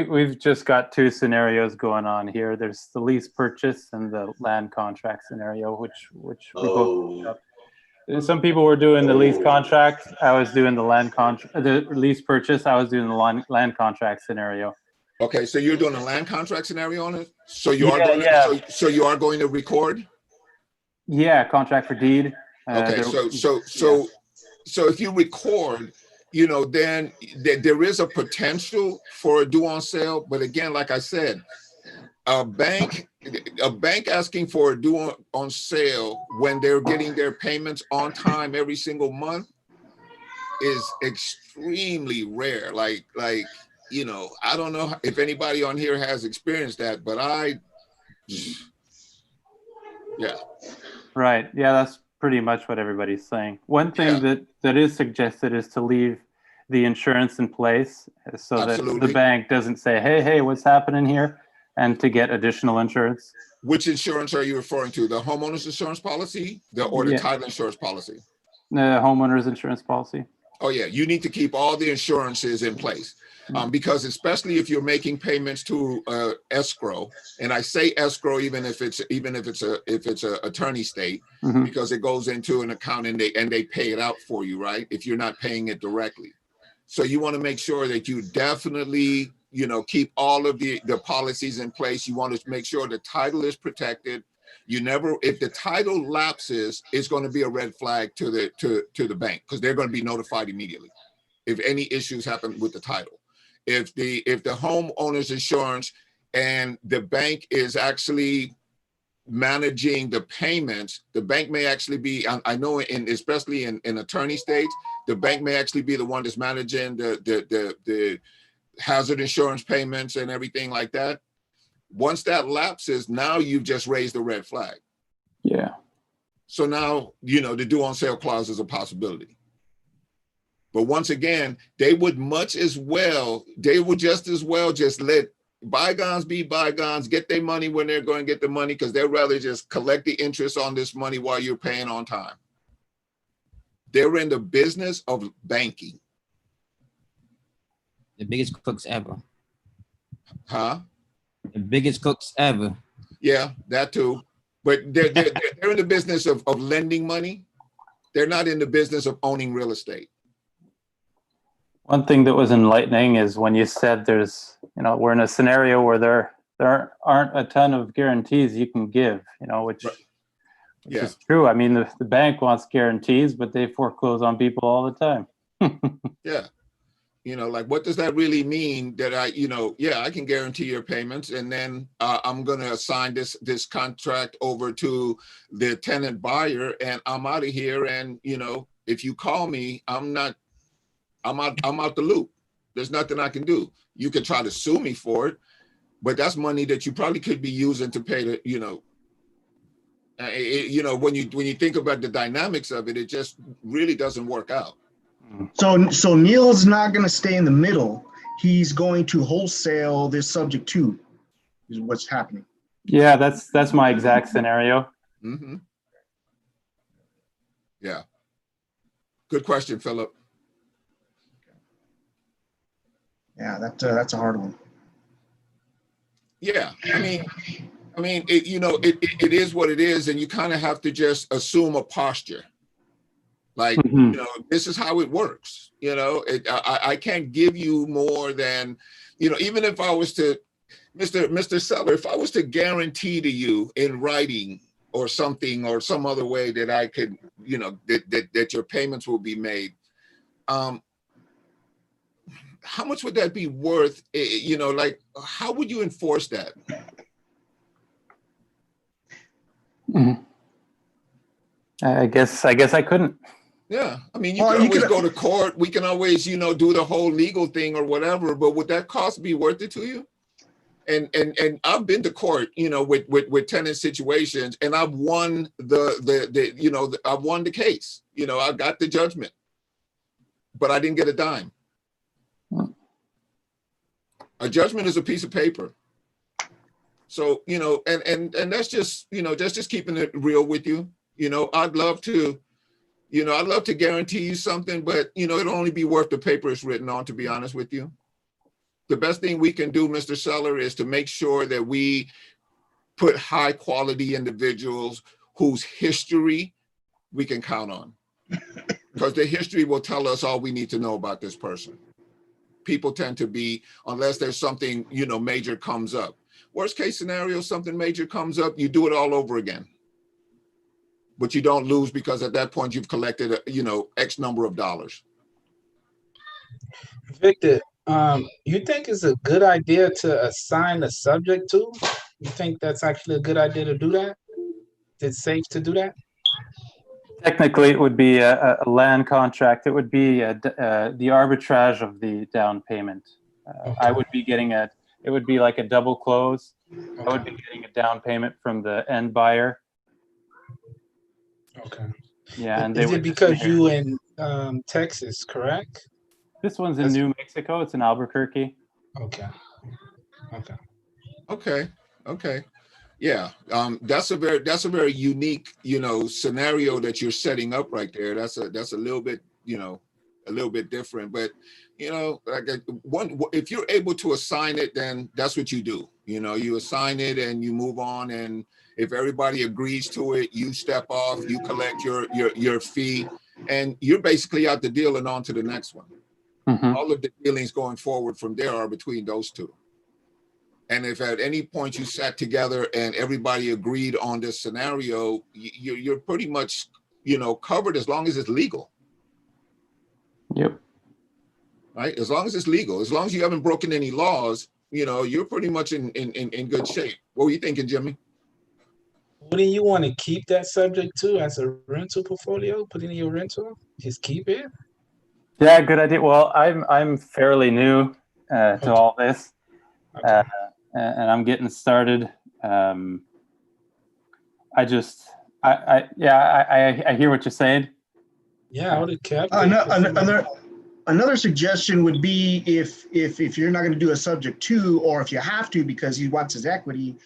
we've just got two scenarios going on here. There's the lease purchase and the land contract scenario, which we both. Some people were doing the lease contract. I was doing the the lease purchase. I was doing the land contract scenario. Okay, so you're doing a land contract scenario on it. So you are going to, so you are going to record. Yeah, contract for deed. Okay, so if you record, you know, then there is a potential for a due on sale. But again, like I said, a bank asking for a due on sale when they're getting their payments on time every single month is extremely rare. Like, you know, I don't know if anybody on here has experienced that, but yeah. Right. Yeah, that's pretty much what everybody's saying. One thing that is suggested is to leave the insurance in place so that the bank doesn't say, hey, what's happening here? And to get additional insurance. Which insurance are you referring to? The homeowner's insurance policy or the title insurance policy? The homeowner's insurance policy. Oh yeah, you need to keep all the insurances in place. Because especially if you're making payments to escrow, and I say escrow even if it's a attorney state, because it goes into an account and they pay it out for you, right? If you're not paying it directly, so you want to make sure that you definitely, you know, keep all of the policies in place. You want to make sure the title is protected. You never, if the title lapses, it's going to be a red flag to the bank because they're going to be notified immediately if any issues happen with the title. If the homeowner's insurance and the bank is actually managing the payments, the bank may actually be, I know especially in attorney states, the bank may actually be the one that's managing the hazard insurance payments and everything like that. Once that lapses, now you've just raised a red flag. Yeah. So now, you know, the due on sale clause is a possibility. But once again, they would just as well just let bygones be bygones, get their money when they're going to get the money, because they'd rather just collect the interest on this money while you're paying on time. They're in the business of banking. The biggest crooks ever. Huh? The biggest crooks ever. Yeah, that too. But they're in the business of lending money. They're not in the business of owning real estate. One thing that was enlightening is when you said there's, you know, we're in a scenario where there aren't a ton of guarantees you can give, you know, which is true. I mean, the bank wants guarantees, but they foreclose on people all the time. Yeah. You know, like, what does that really mean that I can guarantee your payments, and then I'm going to assign this contract over to the tenant buyer, and I'm out of here. And, you know, if you call me, I'm out the loop. There's nothing I can do. You can try to sue me for it, but that's money that you probably could be using to pay the, you know, when you think about the dynamics of it, it just really doesn't work out. So Neil's not going to stay in the middle. He's going to wholesale this subject to is what's happening. Yeah, that's my exact scenario. Mm-hmm. Yeah. Good question, Philip. Yeah, that's a hard one. Yeah, I mean, it is what it is, and you kind of have to just assume a posture. Like, Mhm. you know, this is how it works. You know, I can't give you more than, you know, even if I was to, Mr. Seller, if I was to guarantee to you in writing or something or some other way that I could, you know, that your payments will be made, how much would that be worth? You know, like, how would you enforce that? Mhm. I guess I couldn't. Yeah, I mean, you Well, can you always could- go to court. We can always, you know, do the whole legal thing or whatever. But would that cost be worth it to you? And I've been to court, you know, with tenant situations, and I've won I've won the case. You know, I got the judgment, but I didn't get a dime. A judgment is a piece of paper. So, you know, and that's just, you know, that's just keeping it real with you. You know, I'd love to guarantee you something, but, you know, it'll only be worth the paper it's written on, to be honest with you. The best thing we can do, Mr. Seller, is to make sure that we put high quality individuals whose history we can count on. Because the history will tell us all we need to know about this person. People tend to be, unless there's something, you know, major comes up. Worst case scenario, something major comes up, you do it all over again. But you don't lose because at that point you've collected, you know, X number of dollars. Victor, you think it's a good idea to assign a subject to? You think that's actually a good idea to do that? Is it safe to do that? Technically, it would be a land contract. It would be the arbitrage of the down payment. I would be getting it would be like a double close. I would be getting a down payment from the end buyer. Okay. Yeah, and is it because you in Texas, correct? This one's in New Mexico. It's in Albuquerque. Okay. Okay. Okay. Yeah. That's a very unique, you know, scenario that you're setting up right there. That's a little bit, you know, a little bit different. But, you know, like if you're able to assign it, then that's what you do. You know, you assign it and you move on. And if everybody agrees to it, you step off, you collect your fee, and you're basically out the deal and on to the next one. Mm-hmm. All of the dealings going forward from there are between those two. And if at any point you sat together and everybody agreed on this scenario, you're pretty much, you know, covered as long as it's legal. Yep. Right? As long as it's legal, as long as you haven't broken any laws, you know, you're pretty much in good shape. What were you thinking, Jimmy? Wouldn't you want to keep that subject to as a rental portfolio? Put it in your rental? Just keep it? Yeah, good idea. Well, I'm fairly new to all this, and I'm getting started. I hear what you're saying. Yeah, I would have kept Another suggestion would be if you're not going to do a subject to, or if you have to because he wants his equity,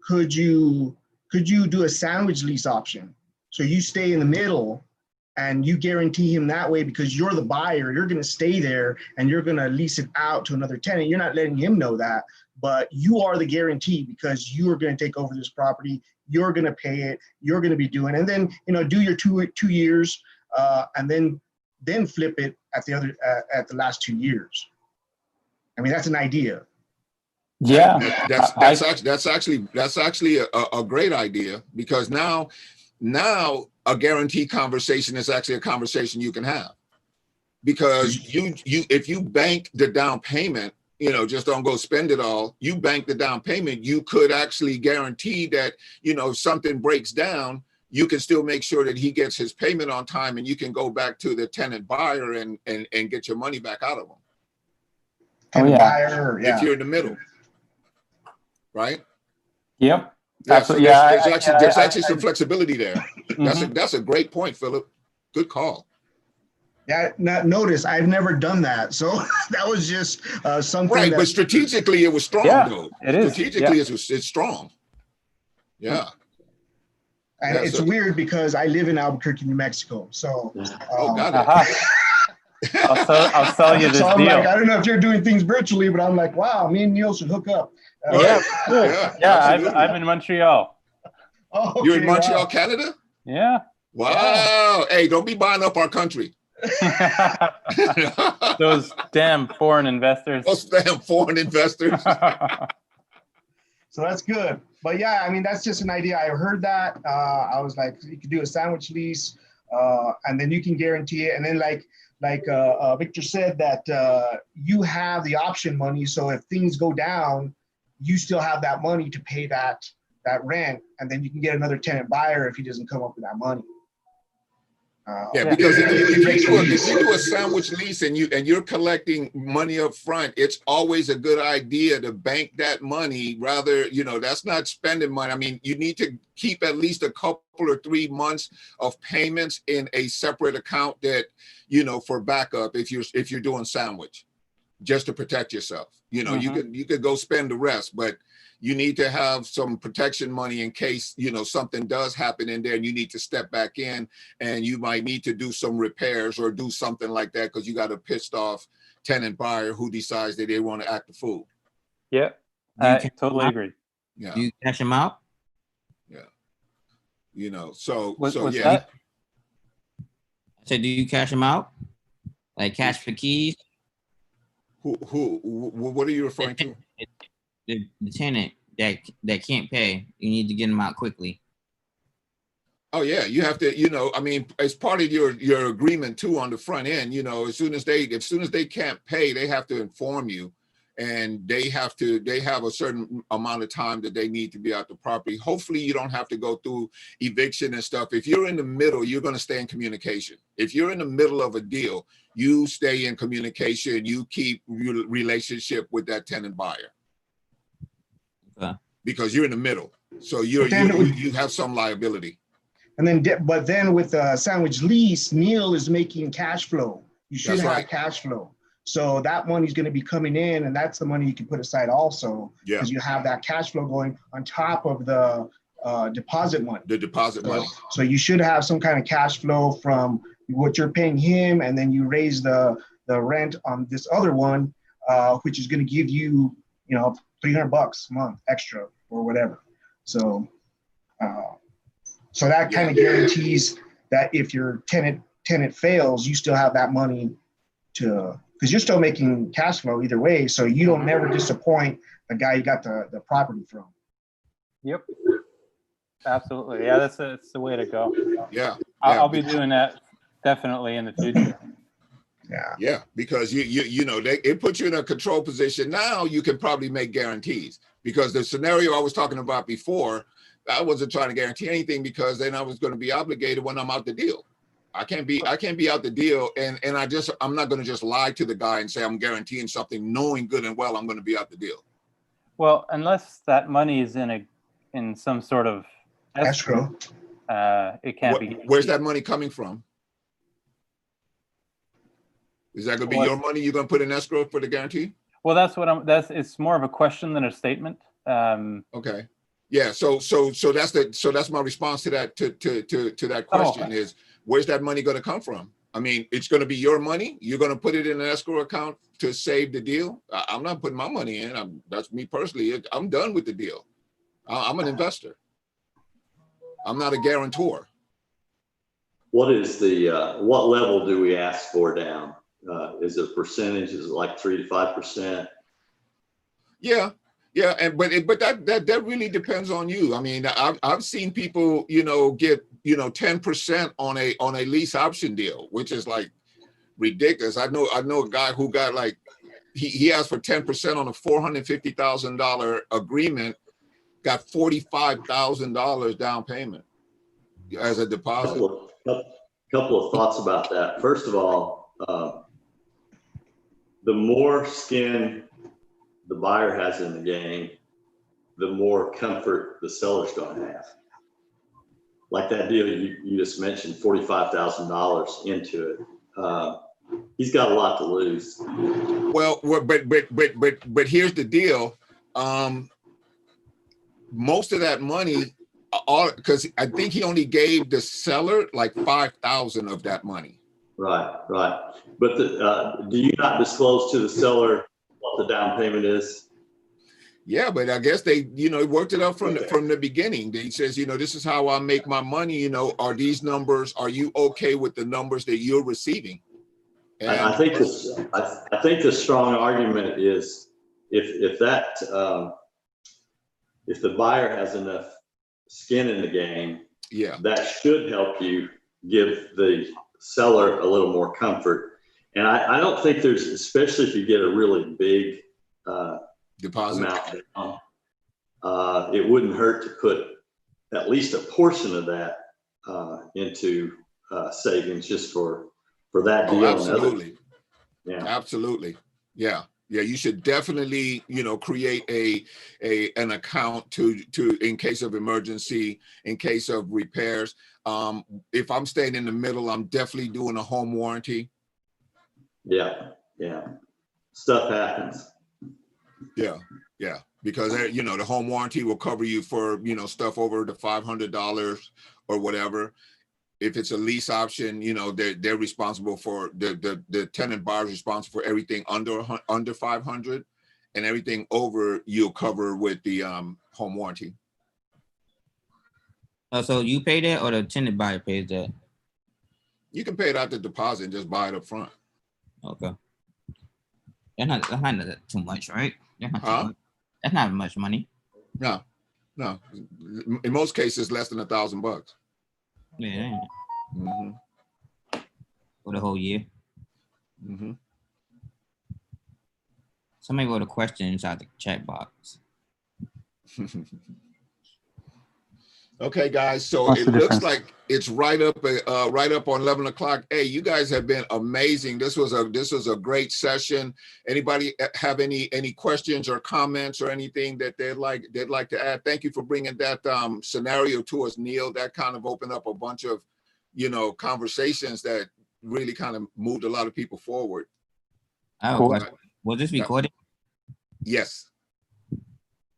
could you do a sandwich lease option? So you stay in the middle and you guarantee him that way because you're the buyer, you're going to stay there and you're going to lease it out to another tenant. You're not letting him know that, but you are the guarantee because you are going to take over this property. You're going to pay it. You're going to be doing, and then, you know, do your two years and then flip it at the last 2 years. I mean, that's an idea. Yeah, that's actually a great idea, because now a guarantee conversation is actually a conversation you can have, because you if you bank the down payment, you know, just don't go spend it all. You bank the down payment, you could actually guarantee that, you know, if something breaks down, you can still make sure that he gets his payment on time, and you can go back to the tenant buyer and get your money back out of him. Tenant buyer, yeah. If you're in the middle, right? Yep. Yeah, absolutely. So there's actually some flexibility there. Mm-hmm. That's a great point, Philip. Good call. Yeah. Notice I've never done that, so that was just something. Right, but strategically it was strong, though. It is. Strategically, it's strong. Yeah. And it's weird because I live in Albuquerque, New Mexico. So, got it. I'll sell you this so I'm deal. like, I don't know if you're doing things virtually, but I'm like, wow, me and Neil should hook up. Yeah, I'm in Montreal. Oh, okay, you're in Montreal, Canada? Yeah. Wow. Hey, don't be buying up our country. Those damn foreign investors. Those damn foreign investors. So that's good. But yeah, I mean, that's just an idea. I heard that. I was like, you could do a sandwich lease, and then you can guarantee it. And then like Victor said, that you have the option money. So if things go down, you still have that money to pay that rent, and then you can get another tenant buyer if he doesn't come up with that money. Yeah, because if you do a sandwich lease and you're collecting money up front, it's always a good idea to bank that money. Rather, that's not spending money. I mean, you need to keep at least a couple or 3 months of payments in a separate account that, for backup if you're doing sandwich, just to protect yourself. You could go spend the rest, but you need to have some protection money in case, something does happen in there and you need to step back in, and you might need to do some repairs or do something like that because you got a pissed off tenant buyer who decides that they want to act the fool. Yeah, I totally agree. Yeah. Do you cash them out? Yeah. What's yeah. that? I said, do you cash them out? Like cash for keys? What are you referring to? The tenant that can't pay, you need to get them out quickly. Oh yeah, you have to, I mean, as part of your agreement too on the front end, as soon as they can't pay, they have to inform you, and they have a certain amount of time that they need to be out the property. Hopefully you don't have to go through eviction and stuff. If you're in the middle, you're going to stay in communication. If you're in the middle of a deal, you stay in communication, you keep your relationship with that tenant buyer. Because you're in the middle, so you have some liability. And then with the sandwich lease, Neil is making cash flow. You should have cash flow. So that money's going to be coming in, and that's the money you can put aside also, because you have that cash flow going on top of the deposit money. The deposit money. So you should have some kind of cash flow from what you're paying him, and then you raise the rent on this other one, which is going to give you, $300 a month extra or whatever. So that kind of guarantees that if your tenant fails, you still have that money because you're still making cash flow either way. So you don't never disappoint the guy you got the property from. Yep. Absolutely. Yeah, that's the way to go. Yeah. I'll be doing that definitely in the future. Yeah, because it puts you in a control position. Now you can probably make guarantees, because the scenario I was talking about before, I wasn't trying to guarantee anything, because then I was going to be obligated when I'm out the deal. I can't be out the deal, and I'm not going to just lie to the guy and say I'm guaranteeing something, knowing good and well I'm going to be out the deal. Well, unless that money is in some sort of escrow, it can't be. Where's that money coming from? Is that going to be your money you're going to put in escrow for the guarantee? Well, it's more of a question than a statement. Okay. Yeah. So that's my response to that, to that question is, where's that money going to come from? I mean, it's going to be your money. You're going to put it in an escrow account to save the deal. I'm not putting my money in. That's me personally. I'm done with the deal. I'm an investor. I'm not a guarantor. What is what level do we ask for down? Is it a percentage? Is it like 3 to 5%? Yeah, but that really depends on you. I mean, I've seen people, get 10% on a lease option deal, which is like ridiculous. I know a guy who got like he asked for 10% on a $450,000 agreement, got $45,000 down payment as a deposit. Couple of thoughts about that. First of all, the more skin the buyer has in the game, the more comfort the seller's going to have. Like that deal you just mentioned, $45,000 into it. He's got a lot to lose. Well, but here's the deal. Most of that money, because I think he only gave the seller like $5,000 of that money. Right. But do you not disclose to the seller what the down payment is? Yeah, but I guess they, worked it up from the beginning. They says, this is how I make my money. Are these numbers? Are you okay with the numbers that you're receiving? And I think the strong argument is if the buyer has enough skin in the game, yeah, that should help you give the seller a little more comfort. And I don't think there's, especially if you get a really big deposit amount down, it wouldn't hurt to put at least a portion of that into savings just for that deal. Absolutely. Yeah, absolutely. Yeah. You should definitely, create an account to in case of emergency, in case of repairs. If I'm staying in the middle, I'm definitely doing a home warranty. Yeah. Stuff happens. Yeah. Because the home warranty will cover you for, stuff over the $500 or whatever. If it's a lease option, they're responsible for the tenant buyer is responsible for everything under 500, and everything over you'll cover with the home warranty. So you pay that, or the tenant buyer pays that? You can pay it out the deposit and just buy it up front. Okay. That's not too much, right? That's not too much. That's not much money. No. In most cases, less than $1,000. Yeah. Mm-hmm. For the whole year. Mm-hmm. Somebody wrote a question inside the chat box. Okay, guys. So What's it the looks difference? like it's right up on 11 o'clock. Hey, you guys have been amazing. This was a great session. Anybody have any questions or comments or anything that they'd like to add? Thank you for bringing that scenario to us, Neil. That kind of opened up a bunch of conversations that really kind of moved a lot of people forward. Cool. Was this recorded? Yes.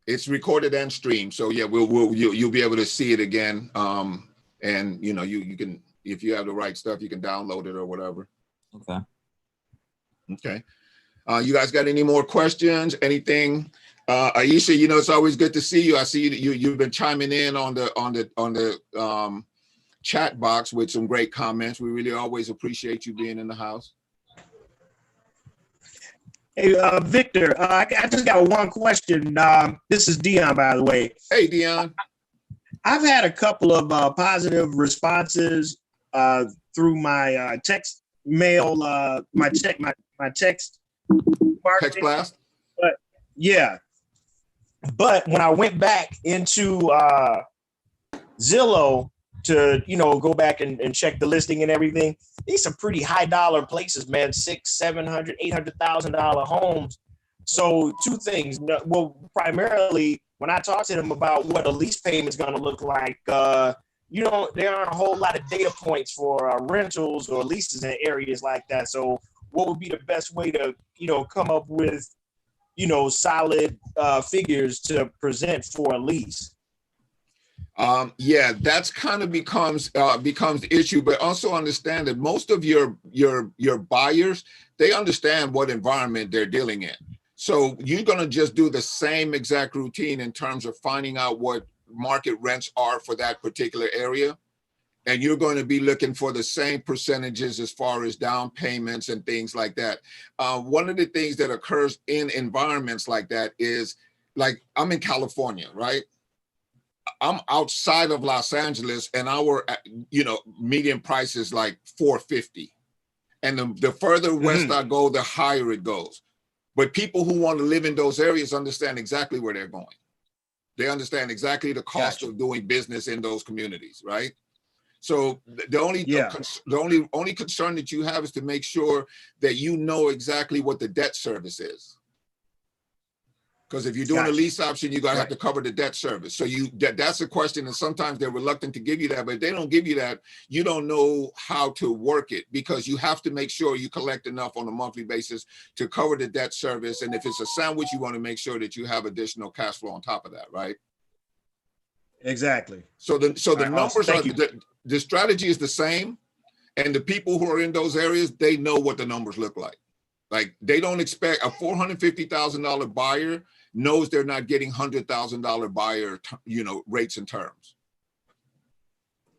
It's recorded and streamed, so yeah, you'll be able to see it again. And you can, if you have the right stuff, you can download it or whatever. Okay. You guys got any more questions? Anything? Aisha, it's always good to see you. I see you've been chiming in on the chat box with some great comments. We really always appreciate you being in the house. Hey, Victor, I just got one question. This is Dion, by the way. Hey, Dion. I've had a couple of positive responses through my text mail, my text blast. But yeah, but when I went back into Zillow to go back and check the listing and everything, these are pretty high dollar places, man. $600,000, $700,000, $800,000 homes. So two things. Well, primarily when I talk to them about what a lease payment is going to look like, there aren't a whole lot of data points for rentals or leases in areas like that. So what would be the best way to come up with solid figures to present for a lease? Yeah, that's kind of becomes the issue, but also understand that most of your buyers, they understand what environment they're dealing in. So you're going to just do the same exact routine in terms of finding out what market rents are for that particular area. And you're going to be looking for the same percentages as far as down payments and things like that. One of the things that occurs in environments like that is, like, I'm in California, right? I'm outside of Los Angeles, and our median price is like $450, and the further west I go, the higher it goes. But people who want to live in those areas understand exactly where they're going. They understand exactly the cost of doing business in those communities, right? So the only concern that you have is to make sure that you know exactly what the debt service is. Because if you're doing a lease option, you're gonna have to cover the debt service. So that's a question, and sometimes they're reluctant to give you that. But if they don't give you that, you don't know how to work it, because you have to make sure you collect enough on a monthly basis to cover the debt service. And if it's a sandwich, you want to make sure that you have additional cash flow on top of that, right? Exactly. So the numbers are the strategy is the same, and the people who are in those areas, they know what the numbers look like. Like, they don't expect a $450,000 buyer. knows they're not getting $100,000 buyer, rates and terms.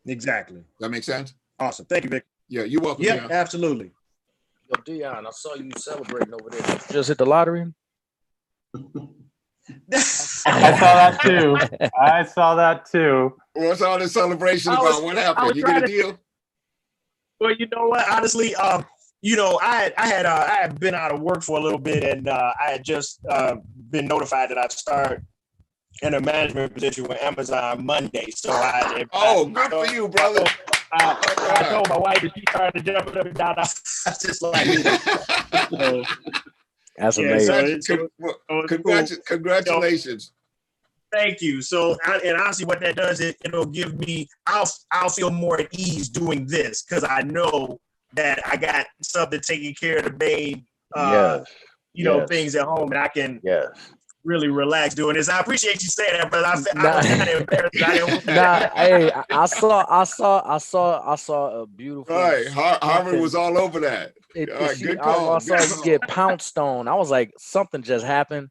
Exactly. That makes sense? Awesome. Thank you, Vic. Yeah, you're welcome. Yeah, Dion. absolutely. Yo, Dion, I saw you celebrating over there. Did you just hit the lottery? I saw that too. I saw that too. What's all this celebration about? What happened? You get a deal? Well, you know what? Honestly, I had been out of work for a little bit, and I had just been notified that I'd start in a management position with Amazon Monday. So good for you, brother. I told my wife, and she started jumping up and down. I was just like, that's amazing. Congratulations. Thank you. So, and honestly, what that does is it'll give me, I'll feel more at ease doing this because I know that I got something taking care of the babe, things at home, and I can really relax doing this. I appreciate you saying that, but I was kind of embarrassed. Hey, I saw a beautiful. Right, Harvard was all over that. Good call. I saw you get pounced on. I was like, something just happened.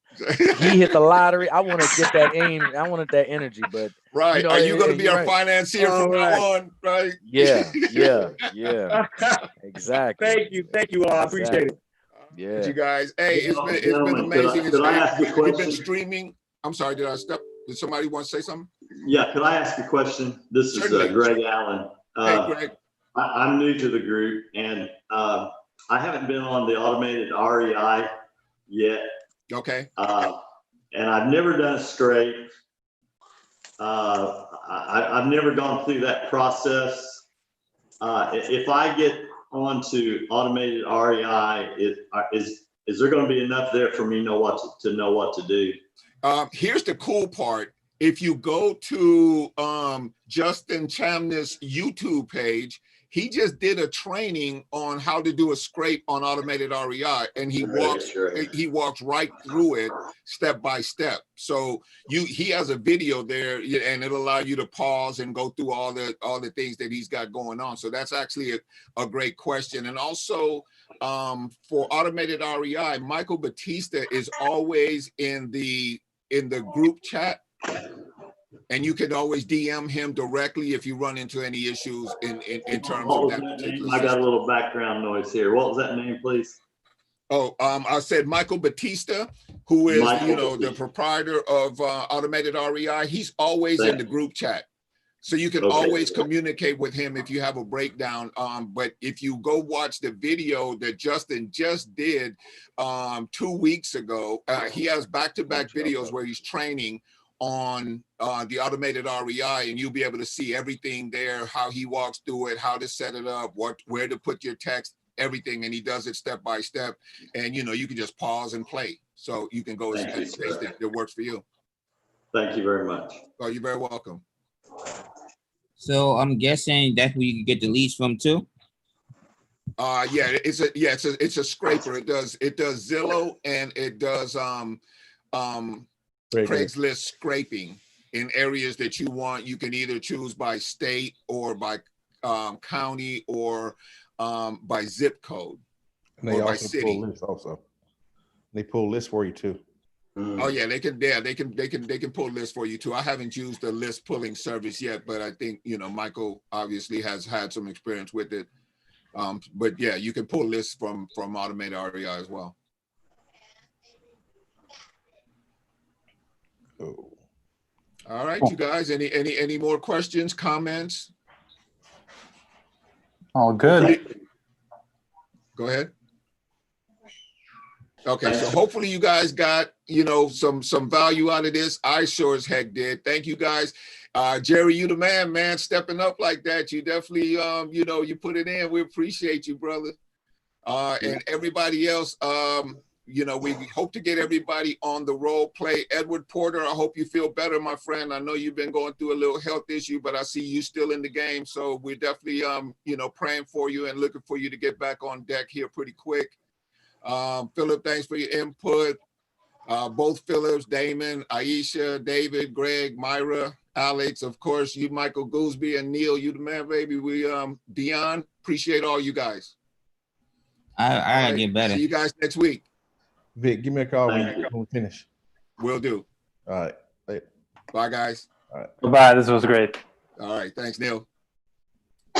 He hit the lottery. I want to get that aim. I wanted that energy, but right. Are you going to be our financier from now on? Right. Yeah. Exactly. Thank you all. I appreciate it. Yeah. You guys. Hey, it's been amazing. Could I ask a question? We've been streaming. I'm sorry, did somebody want to say something? Yeah, could I ask a question? This is Greg Allen. Hey, Greg. I'm new to the group, and I haven't been on the automated REI yet. Okay. And I've never done a scrape. I've never gone through that process. If I get onto automated REI, is there going to be enough there for me to know what to do? Here's the cool part. If you go to Justin Chamness' YouTube page, he just did a training on how to do a scrape on automated REI, and he walks right through it step by step. So he has a video there, and it'll allow you to pause and go through all the things that he's got going on. So that's actually a great question. And also for automated REI, Michael Batista is always in the group chat. And you can always DM him directly if you run into any issues in terms of that particular I got a little background noise here. What was that name, please? I said Michael Batista, who is the proprietor of Automated REI. He's always in the group chat. So you can always communicate with him if you have a breakdown. But if you go watch the video that Justin just did 2 weeks ago, he has back-to-back videos where he's training on the automated REI, and you'll be able to see everything there, how he walks through it, how to set it up, where to put your text, everything, and he does it step by step. And you can just pause and play, so you can go and taste it. It works for you. Thank you very much. Oh, you're very welcome. So I'm guessing that's where you can get the leads from too. It's a scraper. It does Zillow, and it does Craigslist scraping in areas that you want. You can either choose by state or by county or by zip code. And they also pull lists also. They pull lists for you too. Oh yeah, they can pull lists for you too. I haven't used the list pulling service yet, but I think Michael obviously has had some experience with it. But yeah, you can pull lists from automated REI as well. All right, you guys. Any more questions, comments? All good. Go ahead. Okay, so hopefully you guys got some value out of this. I sure as heck did. Thank you guys. Jerry, you the man, stepping up like that. You definitely you put it in. We appreciate you, brother. And everybody else, we hope to get everybody on the role play. Edward Porter, I hope you feel better, my friend. I know you've been going through a little health issue, but I see you still in the game. So we're definitely, praying for you and looking for you to get back on deck here pretty quick. Philip, thanks for your input. Both Phillips, Damon, Aisha, David, Greg, Myra, Alex, of course, you, Michael Gooseby, and Neil, you the man, baby. We, Dion, appreciate all you guys. I gotta get better. See you guys next week. Vic, give me a call when you finish. Will do. All right. Bye, guys. All right. Bye. This was great. All right. Thanks, Neil.